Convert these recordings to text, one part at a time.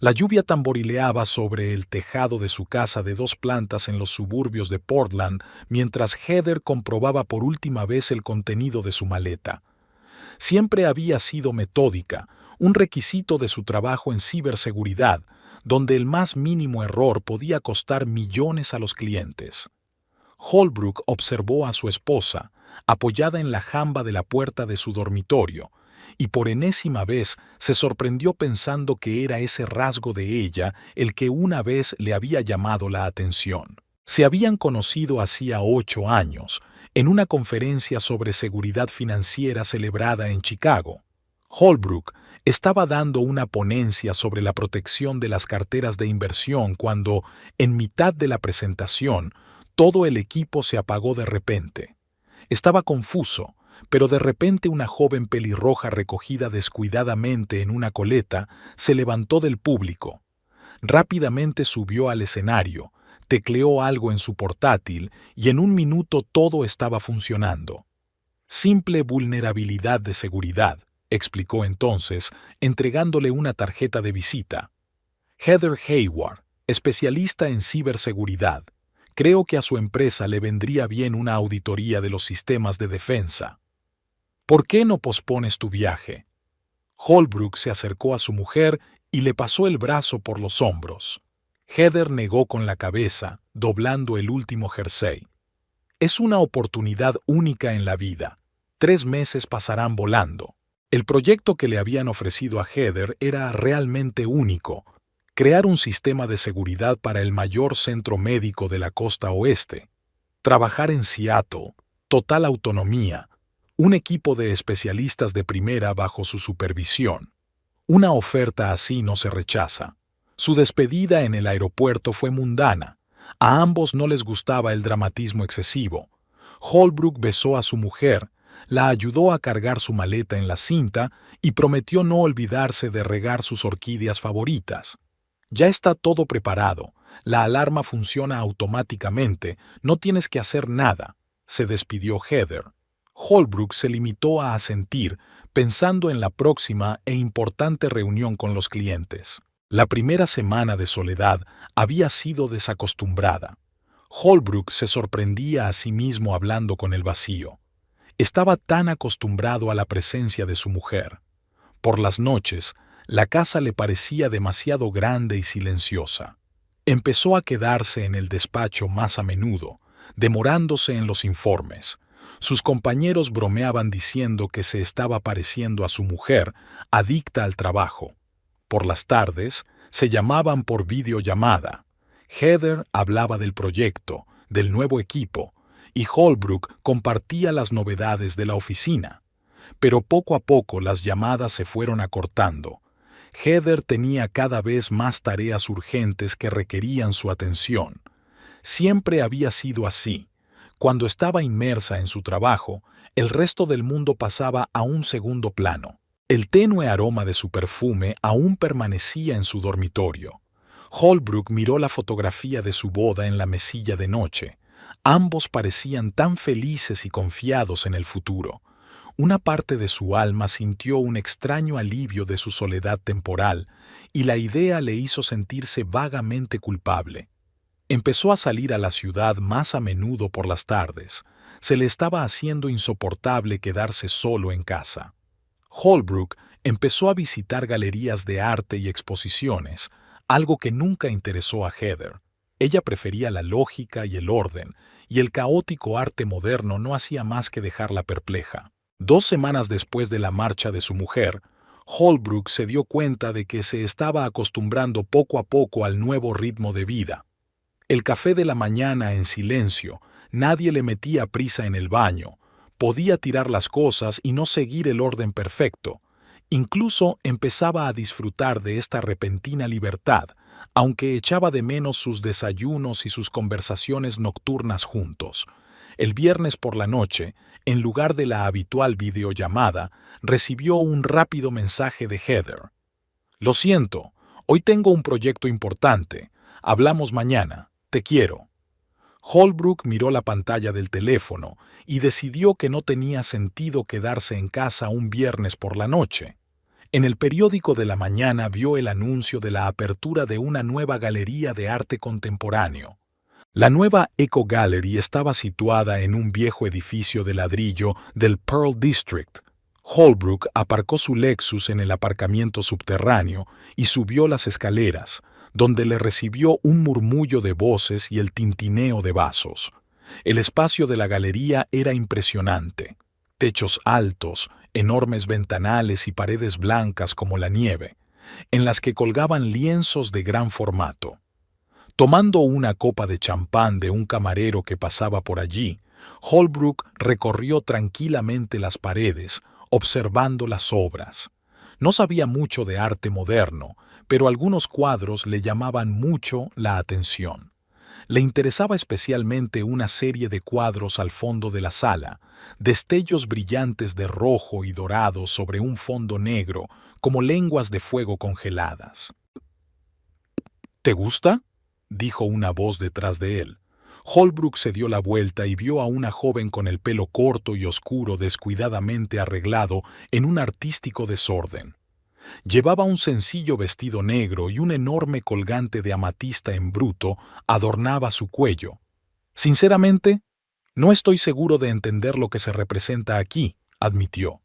La lluvia tamborileaba sobre el tejado de su casa de 2 plantas en los suburbios de Portland mientras Heather comprobaba por última vez el contenido de su maleta. Siempre había sido metódica, un requisito de su trabajo en ciberseguridad, donde el más mínimo error podía costar millones a los clientes. Holbrook observó a su esposa, apoyada en la jamba de la puerta de su dormitorio, y por enésima vez se sorprendió pensando que era ese rasgo de ella el que una vez le había llamado la atención. Se habían conocido hacía 8 años, en una conferencia sobre seguridad financiera celebrada en Chicago. Holbrook estaba dando una ponencia sobre la protección de las carteras de inversión cuando, en mitad de la presentación, todo el equipo se apagó de repente. Estaba confuso, pero de repente una joven pelirroja recogida descuidadamente en una coleta se levantó del público. Rápidamente subió al escenario, tecleó algo en su portátil y en un minuto todo estaba funcionando. Simple vulnerabilidad de seguridad, explicó entonces, entregándole una tarjeta de visita. Heather Hayward, especialista en ciberseguridad. Creo que a su empresa le vendría bien una auditoría de los sistemas de defensa. ¿Por qué no pospones tu viaje? Holbrook se acercó a su mujer y le pasó el brazo por los hombros. Heather negó con la cabeza, doblando el último jersey. Es una oportunidad única en la vida. 3 meses pasarán volando. El proyecto que le habían ofrecido a Heather era realmente único: crear un sistema de seguridad para el mayor centro médico de la costa oeste. Trabajar en Seattle, total autonomía, un equipo de especialistas de primera bajo su supervisión. Una oferta así no se rechaza. Su despedida en el aeropuerto fue mundana. A ambos no les gustaba el dramatismo excesivo. Holbrook besó a su mujer, la ayudó a cargar su maleta en la cinta y prometió no olvidarse de regar sus orquídeas favoritas. Ya está todo preparado. La alarma funciona automáticamente. No tienes que hacer nada, se despidió Heather. Holbrook se limitó a asentir, pensando en la próxima e importante reunión con los clientes. La primera semana de soledad había sido desacostumbrada. Holbrook se sorprendía a sí mismo hablando con el vacío. Estaba tan acostumbrado a la presencia de su mujer. Por las noches, la casa le parecía demasiado grande y silenciosa. Empezó a quedarse en el despacho más a menudo, demorándose en los informes. Sus compañeros bromeaban diciendo que se estaba pareciendo a su mujer, adicta al trabajo. Por las tardes, se llamaban por videollamada. Heather hablaba del proyecto, del nuevo equipo, y Holbrook compartía las novedades de la oficina. Pero poco a poco las llamadas se fueron acortando. Heather tenía cada vez más tareas urgentes que requerían su atención. Siempre había sido así. Cuando estaba inmersa en su trabajo, el resto del mundo pasaba a un segundo plano. El tenue aroma de su perfume aún permanecía en su dormitorio. Holbrook miró la fotografía de su boda en la mesilla de noche. Ambos parecían tan felices y confiados en el futuro. Una parte de su alma sintió un extraño alivio de su soledad temporal, y la idea le hizo sentirse vagamente culpable. Empezó a salir a la ciudad más a menudo por las tardes. Se le estaba haciendo insoportable quedarse solo en casa. Holbrook empezó a visitar galerías de arte y exposiciones, algo que nunca interesó a Heather. Ella prefería la lógica y el orden, y el caótico arte moderno no hacía más que dejarla perpleja. 2 semanas después de la marcha de su mujer, Holbrook se dio cuenta de que se estaba acostumbrando poco a poco al nuevo ritmo de vida. El café de la mañana en silencio, nadie le metía prisa en el baño, podía tirar las cosas y no seguir el orden perfecto. Incluso empezaba a disfrutar de esta repentina libertad, aunque echaba de menos sus desayunos y sus conversaciones nocturnas juntos. El viernes por la noche, en lugar de la habitual videollamada, recibió un rápido mensaje de Heather. «Lo siento, hoy tengo un proyecto importante. Hablamos mañana. Te quiero». Holbrook miró la pantalla del teléfono y decidió que no tenía sentido quedarse en casa un viernes por la noche. En el periódico de la mañana vio el anuncio de la apertura de una nueva galería de arte contemporáneo. La nueva Eco Gallery estaba situada en un viejo edificio de ladrillo del Pearl District. Holbrook aparcó su Lexus en el aparcamiento subterráneo y subió las escaleras, donde le recibió un murmullo de voces y el tintineo de vasos. El espacio de la galería era impresionante. Techos altos, enormes ventanales y paredes blancas como la nieve, en las que colgaban lienzos de gran formato. Tomando una copa de champán de un camarero que pasaba por allí, Holbrook recorrió tranquilamente las paredes, observando las obras. No sabía mucho de arte moderno, pero algunos cuadros le llamaban mucho la atención. Le interesaba especialmente una serie de cuadros al fondo de la sala, destellos brillantes de rojo y dorado sobre un fondo negro, como lenguas de fuego congeladas. ¿Te gusta?, dijo una voz detrás de él. Holbrook se dio la vuelta y vio a una joven con el pelo corto y oscuro descuidadamente arreglado en un artístico desorden. Llevaba un sencillo vestido negro y un enorme colgante de amatista en bruto adornaba su cuello. Sinceramente, no estoy seguro de entender lo que se representa aquí, admitió.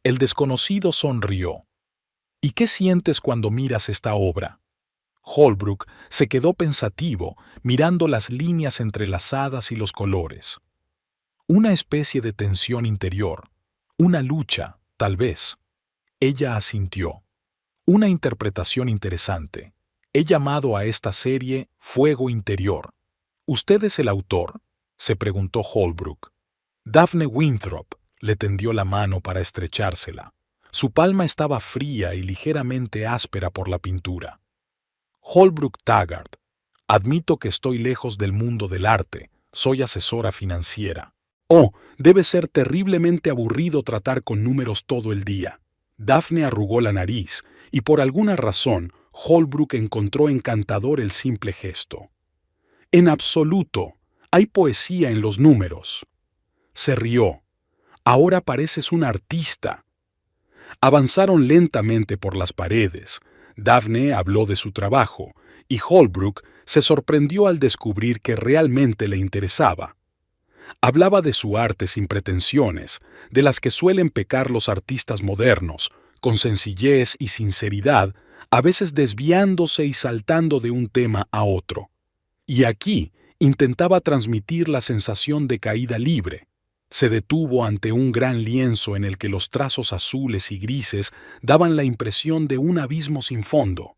El desconocido sonrió. ¿Y qué sientes cuando miras esta obra? Holbrook se quedó pensativo, mirando las líneas entrelazadas y los colores. Una especie de tensión interior, una lucha, tal vez. Ella asintió. Una interpretación interesante. He llamado a esta serie Fuego Interior. ¿Usted es el autor?, se preguntó Holbrook. Daphne Winthrop le tendió la mano para estrechársela. Su palma estaba fría y ligeramente áspera por la pintura. Holbrook Taggart. Admito que estoy lejos del mundo del arte. Soy asesora financiera. Oh, debe ser terriblemente aburrido tratar con números todo el día. Daphne arrugó la nariz, y por alguna razón Holbrook encontró encantador el simple gesto. En absoluto, hay poesía en los números. Se rió. Ahora pareces un artista. Avanzaron lentamente por las paredes. Daphne habló de su trabajo, y Holbrook se sorprendió al descubrir que realmente le interesaba. Hablaba de su arte sin pretensiones, de las que suelen pecar los artistas modernos, con sencillez y sinceridad, a veces desviándose y saltando de un tema a otro. Y aquí intentaba transmitir la sensación de caída libre. Se detuvo ante un gran lienzo en el que los trazos azules y grises daban la impresión de un abismo sin fondo.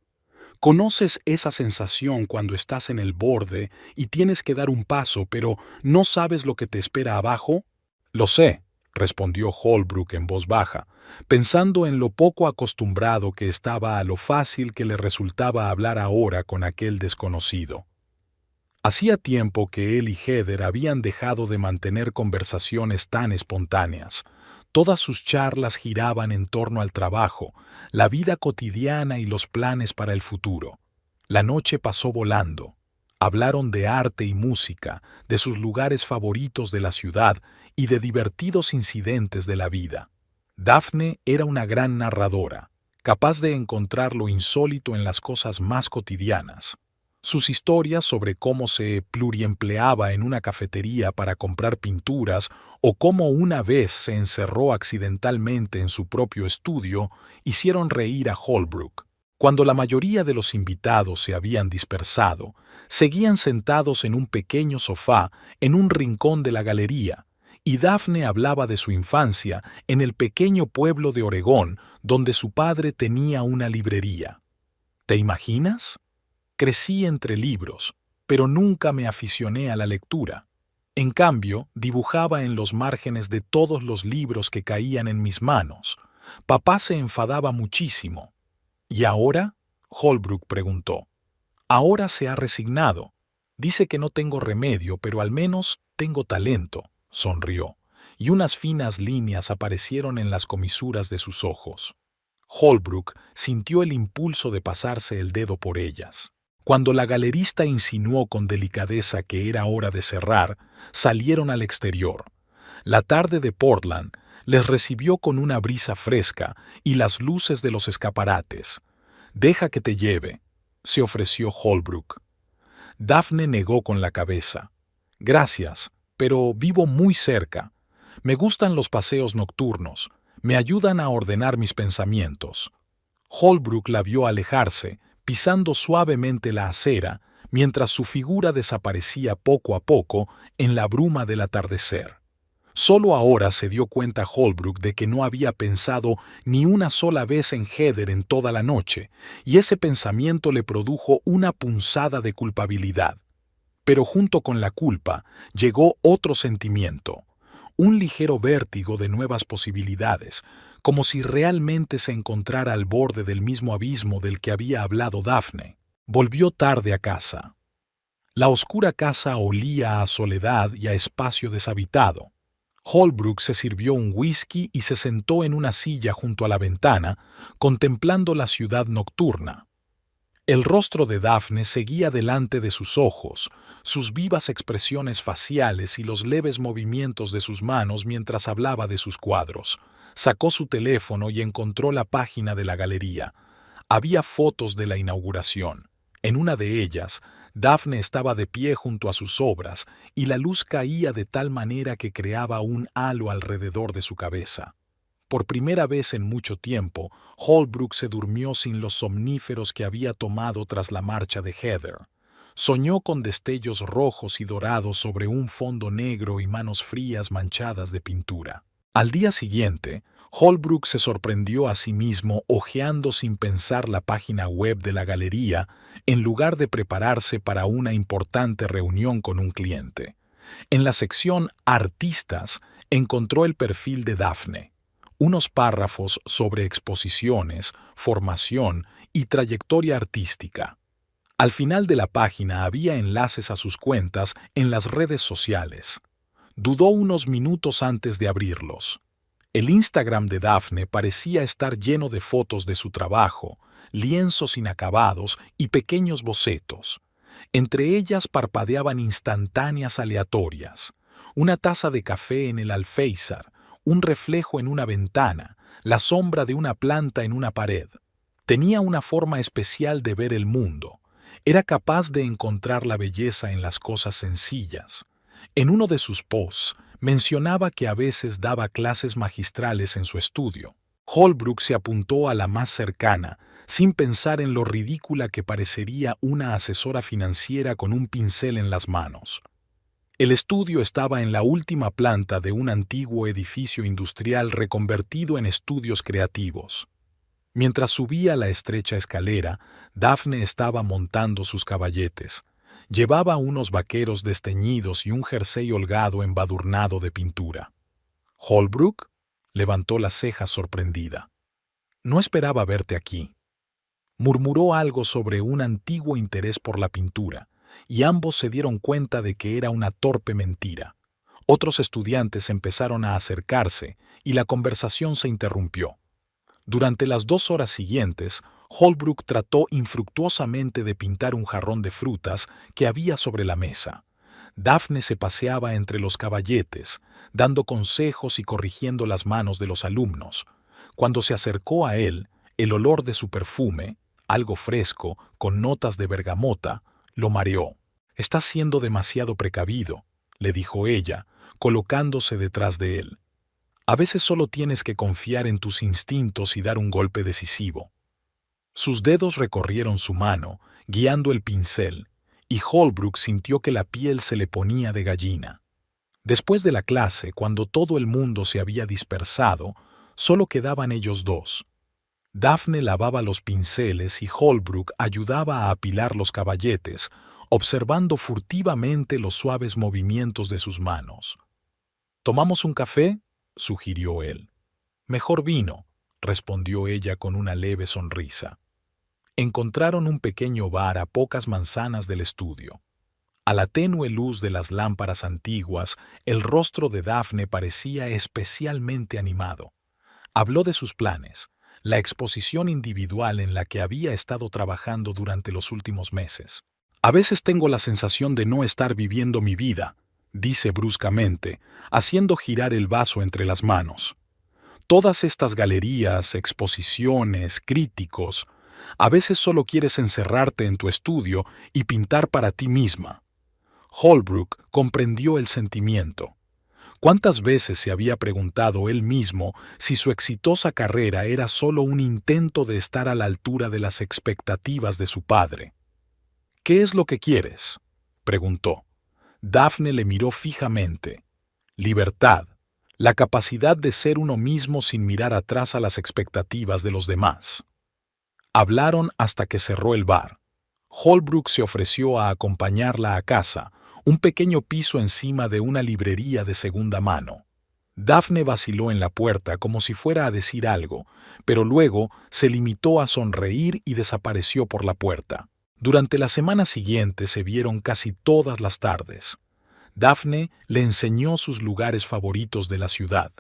¿Conoces esa sensación cuando estás en el borde y tienes que dar un paso, pero no sabes lo que te espera abajo? Lo sé, respondió Holbrook en voz baja, pensando en lo poco acostumbrado que estaba a lo fácil que le resultaba hablar ahora con aquel desconocido. Hacía tiempo que él y Heather habían dejado de mantener conversaciones tan espontáneas. Todas sus charlas giraban en torno al trabajo, la vida cotidiana y los planes para el futuro. La noche pasó volando. Hablaron de arte y música, de sus lugares favoritos de la ciudad y de divertidos incidentes de la vida. Daphne era una gran narradora, capaz de encontrar lo insólito en las cosas más cotidianas. Sus historias sobre cómo se pluriempleaba en una cafetería para comprar pinturas o cómo una vez se encerró accidentalmente en su propio estudio hicieron reír a Holbrook. Cuando la mayoría de los invitados se habían dispersado, seguían sentados en un pequeño sofá en un rincón de la galería, y Daphne hablaba de su infancia en el pequeño pueblo de Oregón donde su padre tenía una librería. ¿Te imaginas? Crecí entre libros, pero nunca me aficioné a la lectura. En cambio, dibujaba en los márgenes de todos los libros que caían en mis manos. Papá se enfadaba muchísimo. ¿Y ahora?, Holbrook preguntó. Ahora se ha resignado. Dice que no tengo remedio, pero al menos tengo talento, sonrió, y unas finas líneas aparecieron en las comisuras de sus ojos. Holbrook sintió el impulso de pasarse el dedo por ellas. Cuando la galerista insinuó con delicadeza que era hora de cerrar, salieron al exterior. La tarde de Portland, Les recibió con una brisa fresca y las luces de los escaparates. «Deja que te lleve», se ofreció Holbrook. Daphne negó con la cabeza. «Gracias, pero vivo muy cerca. Me gustan los paseos nocturnos. Me ayudan a ordenar mis pensamientos». Holbrook la vio alejarse, pisando suavemente la acera, mientras su figura desaparecía poco a poco en la bruma del atardecer. Solo ahora se dio cuenta Holbrook de que no había pensado ni una sola vez en Heather en toda la noche, y ese pensamiento le produjo una punzada de culpabilidad. Pero junto con la culpa llegó otro sentimiento, un ligero vértigo de nuevas posibilidades, como si realmente se encontrara al borde del mismo abismo del que había hablado Daphne. Volvió tarde a casa. La oscura casa olía a soledad y a espacio deshabitado. Holbrook se sirvió un whisky y se sentó en una silla junto a la ventana, contemplando la ciudad nocturna. El rostro de Daphne seguía delante de sus ojos, sus vivas expresiones faciales y los leves movimientos de sus manos mientras hablaba de sus cuadros. Sacó su teléfono y encontró la página de la galería. Había fotos de la inauguración. En una de ellas, Daphne estaba de pie junto a sus obras y la luz caía de tal manera que creaba un halo alrededor de su cabeza. Por primera vez en mucho tiempo, Holbrook se durmió sin los somníferos que había tomado tras la marcha de Heather. Soñó con destellos rojos y dorados sobre un fondo negro y manos frías manchadas de pintura. Al día siguiente, Holbrook se sorprendió a sí mismo hojeando sin pensar la página web de la galería en lugar de prepararse para una importante reunión con un cliente. En la sección Artistas encontró el perfil de Daphne, unos párrafos sobre exposiciones, formación y trayectoria artística. Al final de la página había enlaces a sus cuentas en las redes sociales. Dudó unos minutos antes de abrirlos. El Instagram de Daphne parecía estar lleno de fotos de su trabajo, lienzos inacabados y pequeños bocetos. Entre ellas parpadeaban instantáneas aleatorias, una taza de café en el alféizar, un reflejo en una ventana, la sombra de una planta en una pared. Tenía una forma especial de ver el mundo. Era capaz de encontrar la belleza en las cosas sencillas. En uno de sus posts, mencionaba que a veces daba clases magistrales en su estudio. Holbrook se apuntó a la más cercana, sin pensar en lo ridícula que parecería una asesora financiera con un pincel en las manos. El estudio estaba en la última planta de un antiguo edificio industrial reconvertido en estudios creativos. Mientras subía la estrecha escalera, Daphne estaba montando sus caballetes. Llevaba unos vaqueros desteñidos y un jersey holgado embadurnado de pintura. «¿Holbrook?», levantó las cejas sorprendida. «No esperaba verte aquí». Murmuró algo sobre un antiguo interés por la pintura, y ambos se dieron cuenta de que era una torpe mentira. Otros estudiantes empezaron a acercarse y la conversación se interrumpió. Durante las 2 horas siguientes, Holbrook trató infructuosamente de pintar un jarrón de frutas que había sobre la mesa. Daphne se paseaba entre los caballetes, dando consejos y corrigiendo las manos de los alumnos. Cuando se acercó a él, el olor de su perfume, algo fresco, con notas de bergamota, lo mareó. «Estás siendo demasiado precavido», le dijo ella, colocándose detrás de él. «A veces solo tienes que confiar en tus instintos y dar un golpe decisivo». Sus dedos recorrieron su mano, guiando el pincel, y Holbrook sintió que la piel se le ponía de gallina. Después de la clase, cuando todo el mundo se había dispersado, solo quedaban ellos dos. Daphne lavaba los pinceles y Holbrook ayudaba a apilar los caballetes, observando furtivamente los suaves movimientos de sus manos. «¿Tomamos un café?», sugirió él. «Mejor vino», respondió ella con una leve sonrisa. Encontraron un pequeño bar a pocas manzanas del estudio. A la tenue luz de las lámparas antiguas, el rostro de Daphne parecía especialmente animado. Habló de sus planes, la exposición individual en la que había estado trabajando durante los últimos meses. «A veces tengo la sensación de no estar viviendo mi vida», dice bruscamente, haciendo girar el vaso entre las manos. Todas estas galerías, exposiciones, críticos, a veces solo quieres encerrarte en tu estudio y pintar para ti misma. Holbrook comprendió el sentimiento. ¿Cuántas veces se había preguntado él mismo si su exitosa carrera era solo un intento de estar a la altura de las expectativas de su padre? ¿Qué es lo que quieres?, preguntó. Daphne le miró fijamente. Libertad, la capacidad de ser uno mismo sin mirar atrás a las expectativas de los demás. Hablaron hasta que cerró el bar. Holbrook se ofreció a acompañarla a casa, un pequeño piso encima de una librería de segunda mano. Daphne vaciló en la puerta como si fuera a decir algo, pero luego se limitó a sonreír y desapareció por la puerta. Durante la semana siguiente se vieron casi todas las tardes. Daphne le enseñó sus lugares favoritos de la ciudad.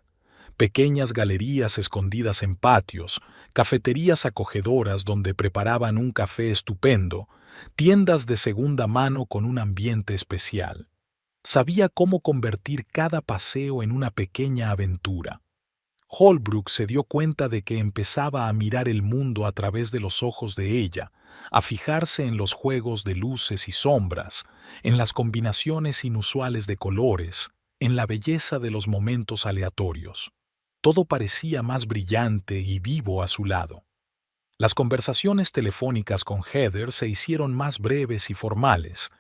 Pequeñas galerías escondidas en patios, cafeterías acogedoras donde preparaban un café estupendo, tiendas de segunda mano con un ambiente especial. Sabía cómo convertir cada paseo en una pequeña aventura. Holbrook se dio cuenta de que empezaba a mirar el mundo a través de los ojos de ella, a fijarse en los juegos de luces y sombras, en las combinaciones inusuales de colores, en la belleza de los momentos aleatorios. Todo parecía más brillante y vivo a su lado. Las conversaciones telefónicas con Heather se hicieron más breves y formales.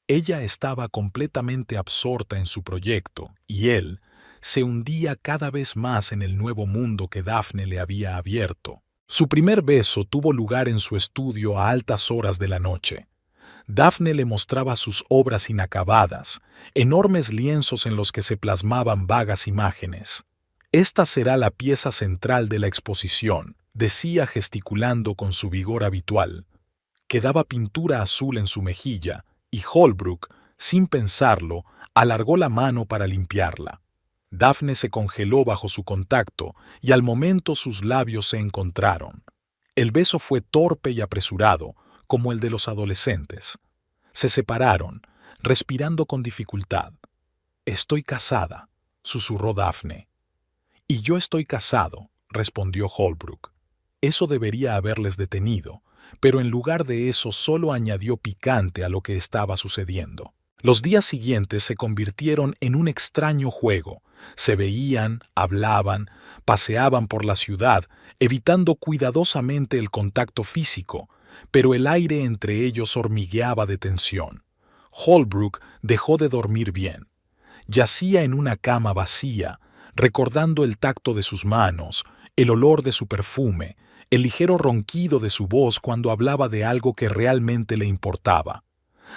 Ella estaba completamente absorta en su proyecto, y él se hundía cada vez más en el nuevo mundo que Daphne le había abierto. Su primer beso tuvo lugar en su estudio a altas horas de la noche. Daphne le mostraba sus obras inacabadas, enormes lienzos en los que se plasmaban vagas imágenes. «Esta será la pieza central de la exposición», decía gesticulando con su vigor habitual. Quedaba pintura azul en su mejilla, y Holbrook, sin pensarlo, alargó la mano para limpiarla. Daphne se congeló bajo su contacto, y al momento sus labios se encontraron. El beso fue torpe y apresurado, como el de los adolescentes. Se separaron, respirando con dificultad. «Estoy casada», susurró Daphne. «Y yo estoy casado», respondió Holbrook. Eso debería haberles detenido, pero en lugar de eso solo añadió picante a lo que estaba sucediendo. Los días siguientes se convirtieron en un extraño juego. Se veían, hablaban, paseaban por la ciudad, evitando cuidadosamente el contacto físico, pero el aire entre ellos hormigueaba de tensión. Holbrook dejó de dormir bien. Yacía en una cama vacía, recordando el tacto de sus manos, el olor de su perfume, el ligero ronquido de su voz cuando hablaba de algo que realmente le importaba.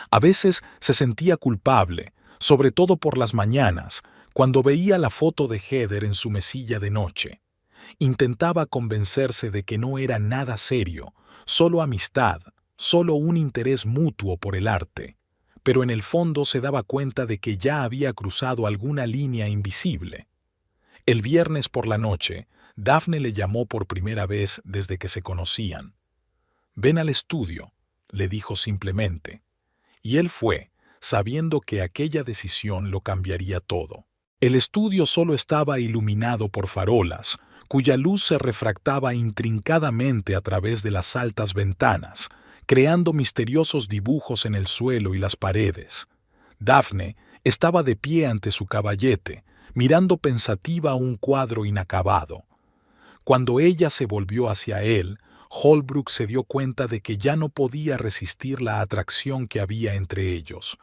A veces se sentía culpable, sobre todo por las mañanas, cuando veía la foto de Heather en su mesilla de noche. Intentaba convencerse de que no era nada serio, solo amistad, solo un interés mutuo por el arte. Pero en el fondo se daba cuenta de que ya había cruzado alguna línea invisible. El viernes por la noche, Daphne le llamó por primera vez desde que se conocían. «Ven al estudio», le dijo simplemente. Y él fue, sabiendo que aquella decisión lo cambiaría todo. El estudio solo estaba iluminado por farolas, cuya luz se refractaba intrincadamente a través de las altas ventanas, creando misteriosos dibujos en el suelo y las paredes. Daphne estaba de pie ante su caballete, mirando pensativa un cuadro inacabado. Cuando ella se volvió hacia él, Holbrook se dio cuenta de que ya no podía resistir la atracción que había entre ellos.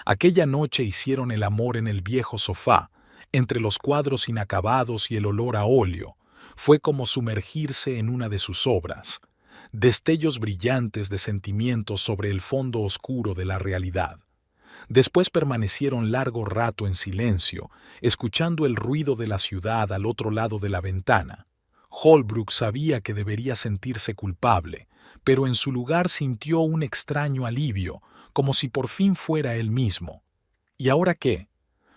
Aquella noche hicieron el amor en el viejo sofá, entre los cuadros inacabados y el olor a óleo. Fue como sumergirse en una de sus obras. Destellos brillantes de sentimientos sobre el fondo oscuro de la realidad. Después permanecieron largo rato en silencio, escuchando el ruido de la ciudad al otro lado de la ventana. Holbrook sabía que debería sentirse culpable, pero en su lugar sintió un extraño alivio, como si por fin fuera él mismo. «¿Y ahora qué?»,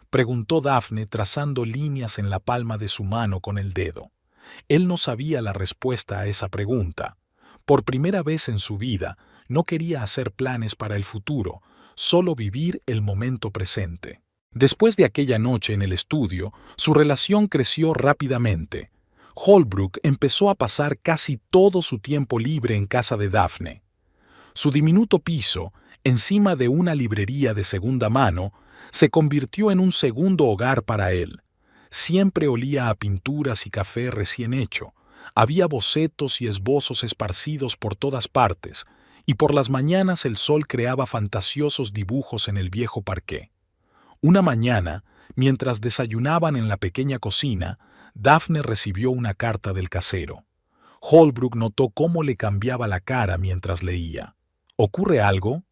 preguntó Daphne trazando líneas en la palma de su mano con el dedo. Él no sabía la respuesta a esa pregunta. Por primera vez en su vida, no quería hacer planes para el futuro, solo vivir el momento presente. Después de aquella noche en el estudio, su relación creció rápidamente. Holbrook empezó a pasar casi todo su tiempo libre en casa de Daphne. Su diminuto piso, encima de una librería de segunda mano, se convirtió en un segundo hogar para él. Siempre olía a pinturas y café recién hecho. Había bocetos y esbozos esparcidos por todas partes, y por las mañanas el sol creaba fantasiosos dibujos en el viejo parqué. Una mañana, mientras desayunaban en la pequeña cocina, Daphne recibió una carta del casero. Holbrook notó cómo le cambiaba la cara mientras leía. ¿Ocurre algo?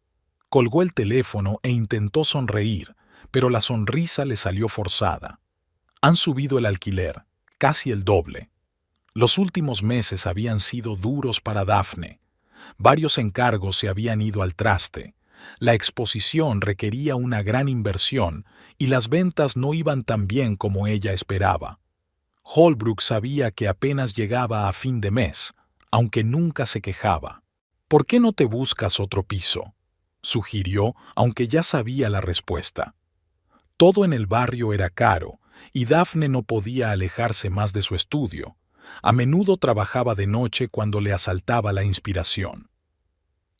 Colgó el teléfono e intentó sonreír, pero la sonrisa le salió forzada. Han subido el alquiler, casi el doble. Los últimos meses habían sido duros para Daphne. Varios encargos se habían ido al traste. La exposición requería una gran inversión y las ventas no iban tan bien como ella esperaba. Holbrook sabía que apenas llegaba a fin de mes, aunque nunca se quejaba. ¿Por qué no te buscas otro piso?, sugirió, aunque ya sabía la respuesta. Todo en el barrio era caro, y Daphne no podía alejarse más de su estudio. A menudo trabajaba de noche cuando le asaltaba la inspiración.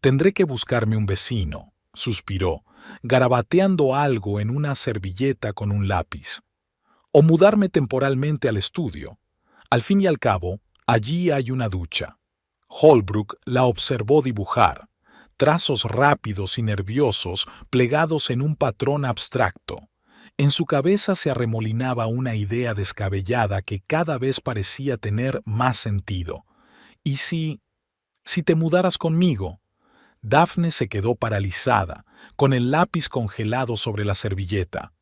Tendré que buscarme un vecino, suspiró, garabateando algo en una servilleta con un lápiz. O mudarme temporalmente al estudio. Al fin y al cabo, allí hay una ducha. Holbrook la observó dibujar, trazos rápidos y nerviosos plegados en un patrón abstracto. En su cabeza se arremolinaba una idea descabellada que cada vez parecía tener más sentido. ¿Y si te mudaras conmigo? Daphne se quedó paralizada, con el lápiz congelado sobre la servilleta.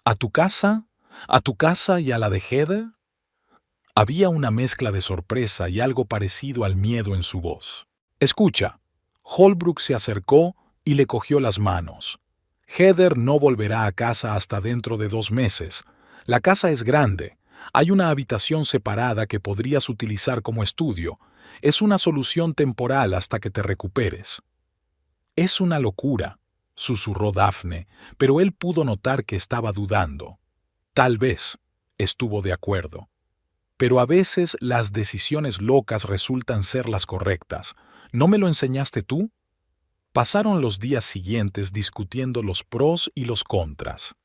¿A tu casa? ¿A tu casa y a la de Heather? Había una mezcla de sorpresa y algo parecido al miedo en su voz. Escucha. Holbrook se acercó y le cogió las manos. Heather no volverá a casa hasta dentro de 2 meses. La casa es grande. Hay una habitación separada que podrías utilizar como estudio. Es una solución temporal hasta que te recuperes. Es una locura, susurró Daphne, pero él pudo notar que estaba dudando. Tal vez, estuvo de acuerdo. Pero a veces las decisiones locas resultan ser las correctas. ¿No me lo enseñaste tú? Pasaron los días siguientes discutiendo los pros y los contras.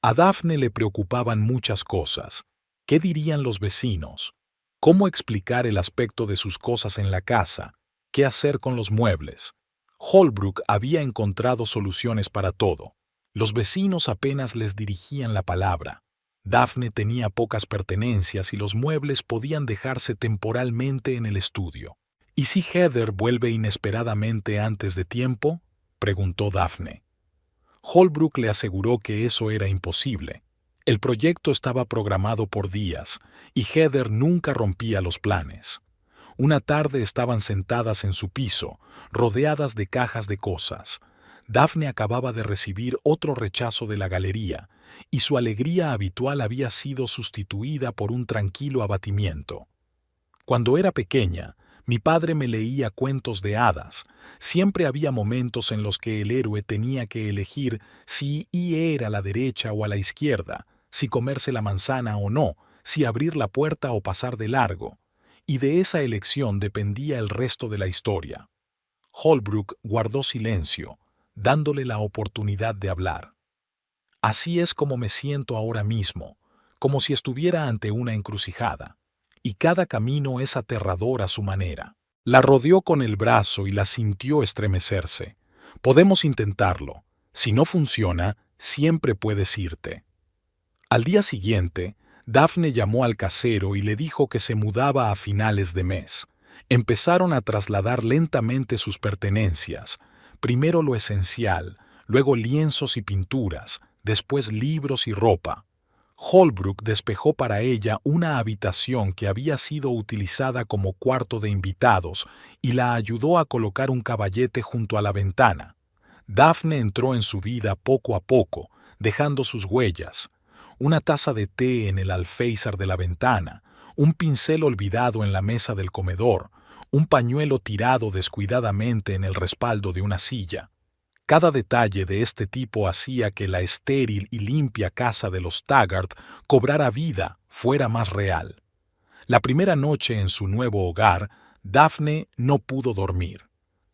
A Daphne le preocupaban muchas cosas. ¿Qué dirían los vecinos? ¿Cómo explicar el aspecto de sus cosas en la casa? ¿Qué hacer con los muebles? Holbrook había encontrado soluciones para todo. Los vecinos apenas les dirigían la palabra. Daphne tenía pocas pertenencias y los muebles podían dejarse temporalmente en el estudio. ¿Y si Heather vuelve inesperadamente antes de tiempo?, preguntó Daphne. Holbrook le aseguró que eso era imposible. El proyecto estaba programado por días, y Heather nunca rompía los planes. Una tarde estaban sentadas en su piso, rodeadas de cajas de cosas. Daphne acababa de recibir otro rechazo de la galería, y su alegría habitual había sido sustituida por un tranquilo abatimiento. Cuando era pequeña, mi padre me leía cuentos de hadas. Siempre había momentos en los que el héroe tenía que elegir si ir a la derecha o a la izquierda, si comerse la manzana o no, si abrir la puerta o pasar de largo. Y de esa elección dependía el resto de la historia. Holbrook guardó silencio, dándole la oportunidad de hablar. Así es como me siento ahora mismo, como si estuviera ante una encrucijada. Y cada camino es aterrador a su manera. La rodeó con el brazo y la sintió estremecerse. Podemos intentarlo. Si no funciona, siempre puedes irte. Al día siguiente, Daphne llamó al casero y le dijo que se mudaba a finales de mes. Empezaron a trasladar lentamente sus pertenencias. Primero lo esencial, luego lienzos y pinturas, después libros y ropa. Holbrook despejó para ella una habitación que había sido utilizada como cuarto de invitados y la ayudó a colocar un caballete junto a la ventana. Daphne entró en su vida poco a poco, dejando sus huellas. Una taza de té en el alféizar de la ventana, un pincel olvidado en la mesa del comedor, un pañuelo tirado descuidadamente en el respaldo de una silla. Cada detalle de este tipo hacía que la estéril y limpia casa de los Taggart cobrara vida, fuera más real. La primera noche en su nuevo hogar, Daphne no pudo dormir.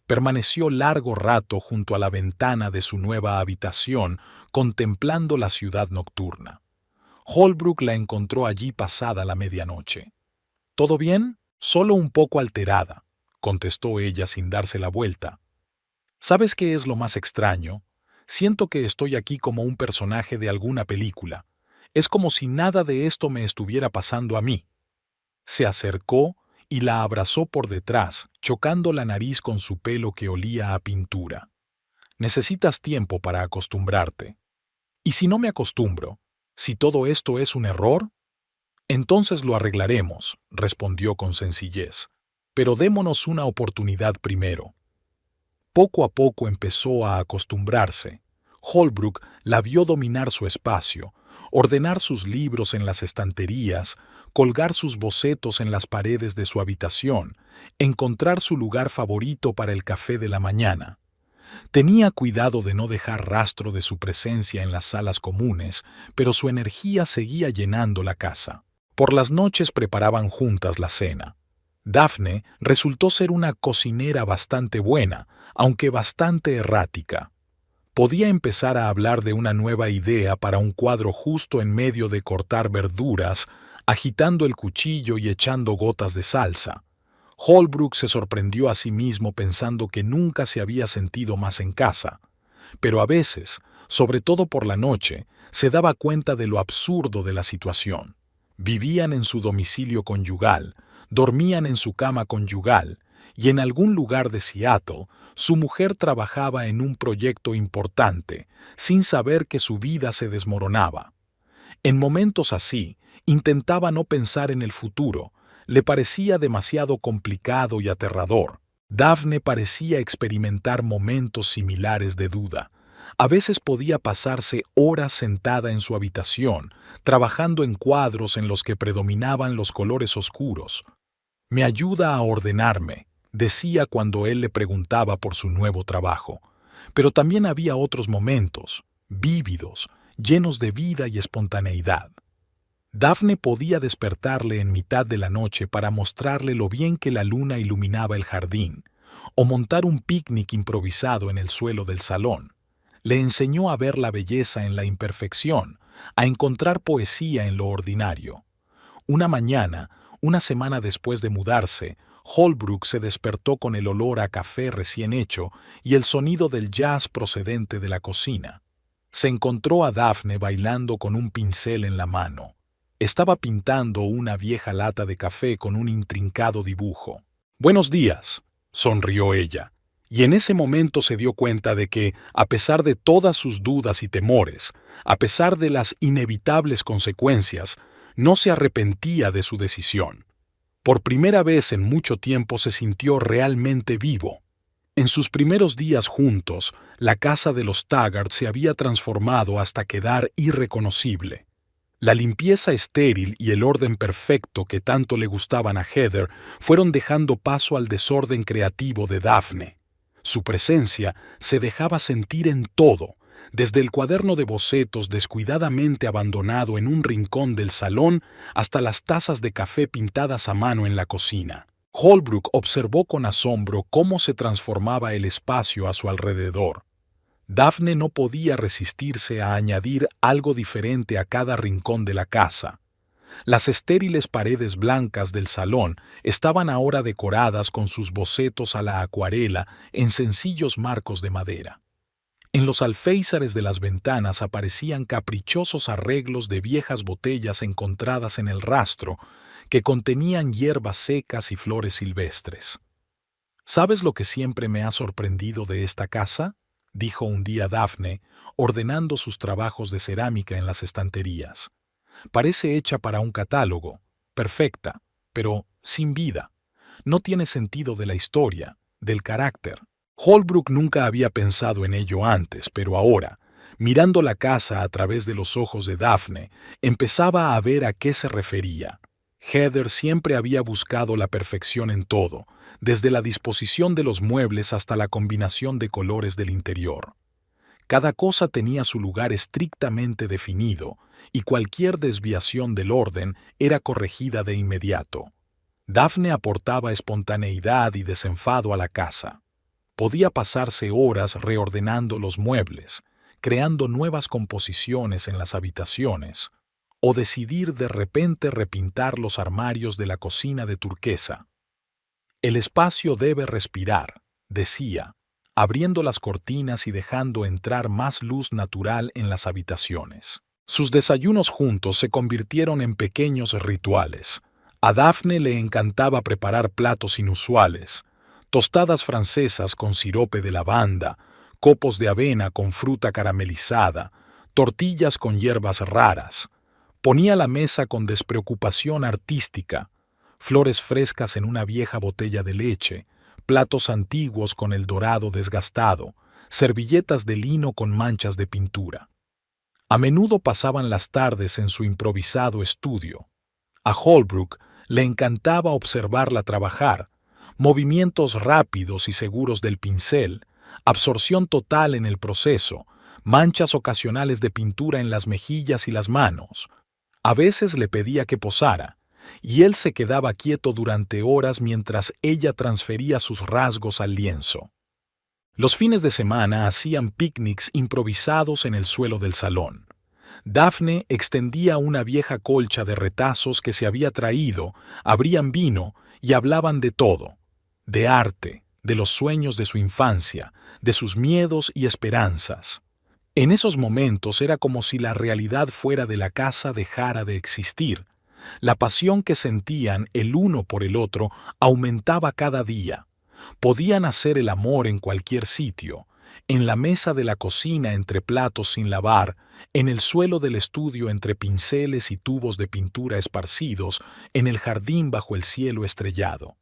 Permaneció largo rato junto a la ventana de su nueva habitación, contemplando la ciudad nocturna. Holbrook la encontró allí pasada la medianoche. «¿Todo bien? Solo un poco alterada», contestó ella sin darse la vuelta. «¿Sabes qué es lo más extraño? Siento que estoy aquí como un personaje de alguna película. Es como si nada de esto me estuviera pasando a mí». Se acercó y la abrazó por detrás, chocando la nariz con su pelo que olía a pintura. «Necesitas tiempo para acostumbrarte». «¿Y si no me acostumbro? ¿Si todo esto es un error?» «Entonces lo arreglaremos», respondió con sencillez. «Pero démonos una oportunidad primero». Poco a poco empezó a acostumbrarse. Holbrook la vio dominar su espacio, ordenar sus libros en las estanterías, colgar sus bocetos en las paredes de su habitación, encontrar su lugar favorito para el café de la mañana. Tenía cuidado de no dejar rastro de su presencia en las salas comunes, pero su energía seguía llenando la casa. Por las noches preparaban juntas la cena. Daphne resultó ser una cocinera bastante buena, aunque bastante errática. Podía empezar a hablar de una nueva idea para un cuadro justo en medio de cortar verduras, agitando el cuchillo y echando gotas de salsa. Holbrook se sorprendió a sí mismo pensando que nunca se había sentido más en casa. Pero a veces, sobre todo por la noche, se daba cuenta de lo absurdo de la situación. Vivían en su domicilio conyugal, dormían en su cama conyugal, y en algún lugar de Seattle, su mujer trabajaba en un proyecto importante, sin saber que su vida se desmoronaba. En momentos así, intentaba no pensar en el futuro, le parecía demasiado complicado y aterrador. Daphne parecía experimentar momentos similares de duda. A veces podía pasarse horas sentada en su habitación, trabajando en cuadros en los que predominaban los colores oscuros. «Me ayuda a ordenarme», decía cuando él le preguntaba por su nuevo trabajo. Pero también había otros momentos, vívidos, llenos de vida y espontaneidad. Daphne podía despertarle en mitad de la noche para mostrarle lo bien que la luna iluminaba el jardín, o montar un picnic improvisado en el suelo del salón. Le enseñó a ver la belleza en la imperfección, a encontrar poesía en lo ordinario. Una mañana, una semana después de mudarse, Holbrook se despertó con el olor a café recién hecho y el sonido del jazz procedente de la cocina. Se encontró a Daphne bailando con un pincel en la mano. Estaba pintando una vieja lata de café con un intrincado dibujo. «Buenos días», sonrió ella, y en ese momento se dio cuenta de que, a pesar de todas sus dudas y temores, a pesar de las inevitables consecuencias, no se arrepentía de su decisión. Por primera vez en mucho tiempo se sintió realmente vivo. En sus primeros días juntos, la casa de los Taggart se había transformado hasta quedar irreconocible. La limpieza estéril y el orden perfecto que tanto le gustaban a Heather fueron dejando paso al desorden creativo de Daphne. Su presencia se dejaba sentir en todo, desde el cuaderno de bocetos descuidadamente abandonado en un rincón del salón hasta las tazas de café pintadas a mano en la cocina. Holbrook observó con asombro cómo se transformaba el espacio a su alrededor. Daphne no podía resistirse a añadir algo diferente a cada rincón de la casa. Las estériles paredes blancas del salón estaban ahora decoradas con sus bocetos a la acuarela en sencillos marcos de madera. En los alféizares de las ventanas aparecían caprichosos arreglos de viejas botellas encontradas en el rastro que contenían hierbas secas y flores silvestres. «¿Sabes lo que siempre me ha sorprendido de esta casa?», dijo un día Daphne, ordenando sus trabajos de cerámica en las estanterías. «Parece hecha para un catálogo, perfecta, pero sin vida. No tiene sentido de la historia, del carácter». Holbrook nunca había pensado en ello antes, pero ahora, mirando la casa a través de los ojos de Daphne, empezaba a ver a qué se refería. Heather siempre había buscado la perfección en todo, desde la disposición de los muebles hasta la combinación de colores del interior. Cada cosa tenía su lugar estrictamente definido, y cualquier desviación del orden era corregida de inmediato. Daphne aportaba espontaneidad y desenfado a la casa. Podía pasarse horas reordenando los muebles, creando nuevas composiciones en las habitaciones, o decidir de repente repintar los armarios de la cocina de turquesa. El espacio debe respirar, decía, abriendo las cortinas y dejando entrar más luz natural en las habitaciones. Sus desayunos juntos se convirtieron en pequeños rituales. A Daphne le encantaba preparar platos inusuales, tostadas francesas con sirope de lavanda, copos de avena con fruta caramelizada, tortillas con hierbas raras. Ponía la mesa con despreocupación artística, flores frescas en una vieja botella de leche, platos antiguos con el dorado desgastado, servilletas de lino con manchas de pintura. A menudo pasaban las tardes en su improvisado estudio. A Holbrook le encantaba observarla trabajar, movimientos rápidos y seguros del pincel, absorción total en el proceso, manchas ocasionales de pintura en las mejillas y las manos. A veces le pedía que posara, y él se quedaba quieto durante horas mientras ella transfería sus rasgos al lienzo. Los fines de semana hacían picnics improvisados en el suelo del salón. Daphne extendía una vieja colcha de retazos que se había traído, abrían vino y hablaban de todo, de arte, de los sueños de su infancia, de sus miedos y esperanzas. En esos momentos era como si la realidad fuera de la casa dejara de existir. La pasión que sentían el uno por el otro aumentaba cada día. Podían hacer el amor en cualquier sitio, en la mesa de la cocina entre platos sin lavar, en el suelo del estudio entre pinceles y tubos de pintura esparcidos, en el jardín bajo el cielo estrellado.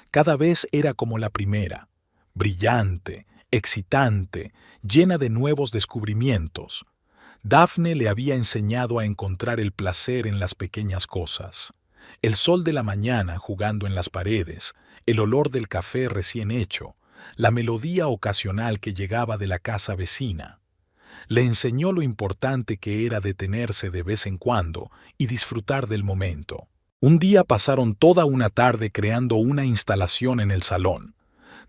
Cada vez era como la primera, brillante, excitante, llena de nuevos descubrimientos. Daphne le había enseñado a encontrar el placer en las pequeñas cosas. El sol de la mañana jugando en las paredes, el olor del café recién hecho, la melodía ocasional que llegaba de la casa vecina. Le enseñó lo importante que era detenerse de vez en cuando y disfrutar del momento. Un día pasaron toda una tarde creando una instalación en el salón.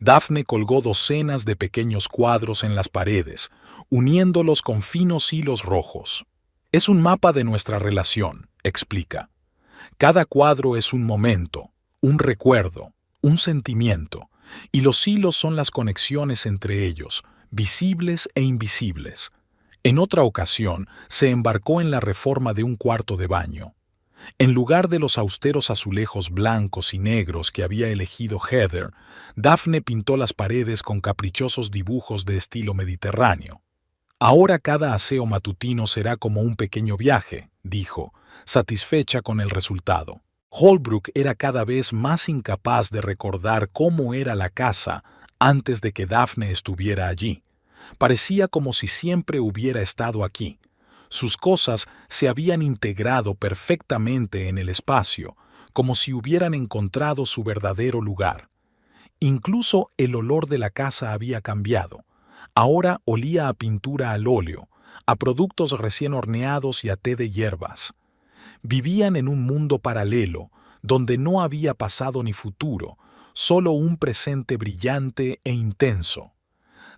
Daphne colgó docenas de pequeños cuadros en las paredes, uniéndolos con finos hilos rojos. Es un mapa de nuestra relación, explica. Cada cuadro es un momento, un recuerdo, un sentimiento, y los hilos son las conexiones entre ellos, visibles e invisibles. En otra ocasión, se embarcó en la reforma de un cuarto de baño. En lugar de los austeros azulejos blancos y negros que había elegido Heather, Daphne pintó las paredes con caprichosos dibujos de estilo mediterráneo. Ahora cada aseo matutino será como un pequeño viaje, dijo, satisfecha con el resultado. Holbrook era cada vez más incapaz de recordar cómo era la casa antes de que Daphne estuviera allí. Parecía como si siempre hubiera estado aquí. Sus cosas se habían integrado perfectamente en el espacio, como si hubieran encontrado su verdadero lugar. Incluso el olor de la casa había cambiado. Ahora olía a pintura al óleo, a productos recién horneados y a té de hierbas. Vivían en un mundo paralelo, donde no había pasado ni futuro, solo un presente brillante e intenso.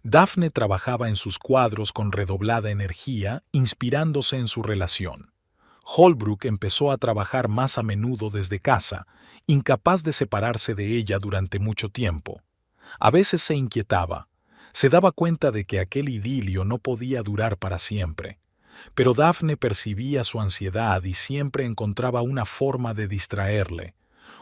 Daphne trabajaba en sus cuadros con redoblada energía, inspirándose en su relación. Holbrook empezó a trabajar más a menudo desde casa, incapaz de separarse de ella durante mucho tiempo. A veces se inquietaba. Se daba cuenta de que aquel idilio no podía durar para siempre. Pero Daphne percibía su ansiedad y siempre encontraba una forma de distraerle.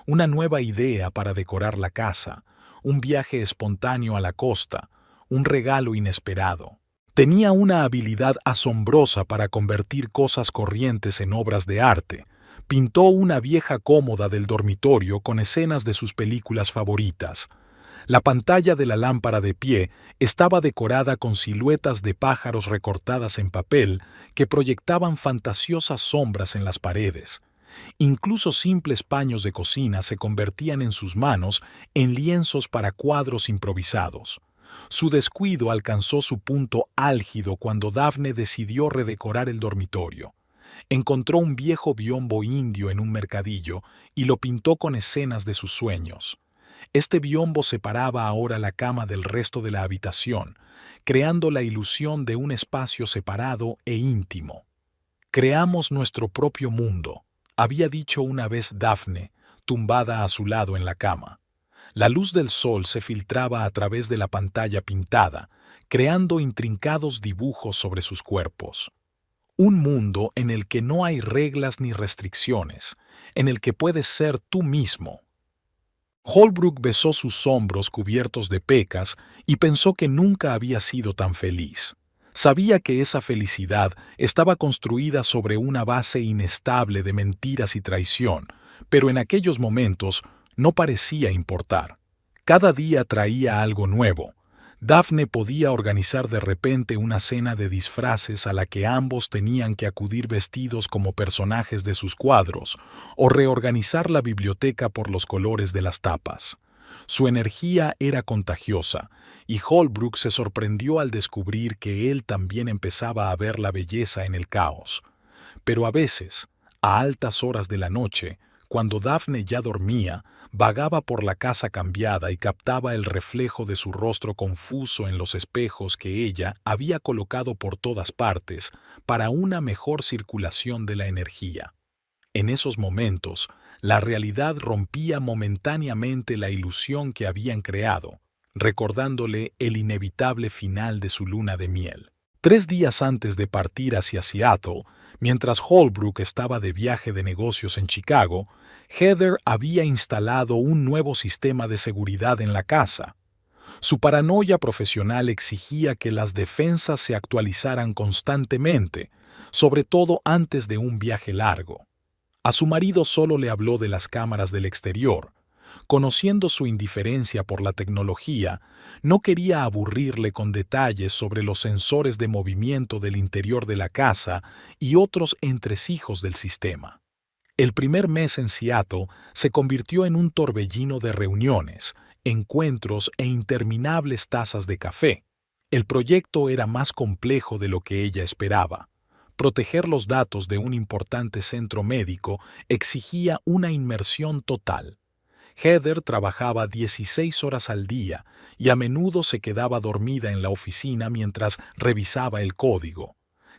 Una nueva idea para decorar la casa, un viaje espontáneo a la costa, un regalo inesperado. Tenía una habilidad asombrosa para convertir cosas corrientes en obras de arte. Pintó una vieja cómoda del dormitorio con escenas de sus películas favoritas. La pantalla de la lámpara de pie estaba decorada con siluetas de pájaros recortadas en papel que proyectaban fantasiosas sombras en las paredes. Incluso simples paños de cocina se convertían en sus manos en lienzos para cuadros improvisados. Su descuido alcanzó su punto álgido cuando Daphne decidió redecorar el dormitorio. Encontró un viejo biombo indio en un mercadillo y lo pintó con escenas de sus sueños. Este biombo separaba ahora la cama del resto de la habitación, creando la ilusión de un espacio separado e íntimo. «Creamos nuestro propio mundo», había dicho una vez Daphne, tumbada a su lado en la cama. La luz del sol se filtraba a través de la pantalla pintada, creando intrincados dibujos sobre sus cuerpos. Un mundo en el que no hay reglas ni restricciones, en el que puedes ser tú mismo. Holbrook besó sus hombros cubiertos de pecas y pensó que nunca había sido tan feliz. Sabía que esa felicidad estaba construida sobre una base inestable de mentiras y traición, pero en aquellos momentos no parecía importar. Cada día traía algo nuevo. Daphne podía organizar de repente una cena de disfraces a la que ambos tenían que acudir vestidos como personajes de sus cuadros, o reorganizar la biblioteca por los colores de las tapas. Su energía era contagiosa, y Holbrook se sorprendió al descubrir que él también empezaba a ver la belleza en el caos. Pero a veces, a altas horas de la noche, cuando Daphne ya dormía, vagaba por la casa cambiada y captaba el reflejo de su rostro confuso en los espejos que ella había colocado por todas partes para una mejor circulación de la energía. En esos momentos, la realidad rompía momentáneamente la ilusión que habían creado, recordándole el inevitable final de su luna de miel. 3 días antes de partir hacia Seattle, mientras Holbrook estaba de viaje de negocios en Chicago, Heather había instalado un nuevo sistema de seguridad en la casa. Su paranoia profesional exigía que las defensas se actualizaran constantemente, sobre todo antes de un viaje largo. A su marido solo le habló de las cámaras del exterior. Conociendo su indiferencia por la tecnología, no quería aburrirle con detalles sobre los sensores de movimiento del interior de la casa y otros entresijos del sistema. El primer mes en Seattle se convirtió en un torbellino de reuniones, encuentros e interminables tazas de café. El proyecto era más complejo de lo que ella esperaba. Proteger los datos de un importante centro médico exigía una inmersión total. Heather trabajaba 16 horas al día y a menudo se quedaba dormida en la oficina mientras revisaba el código.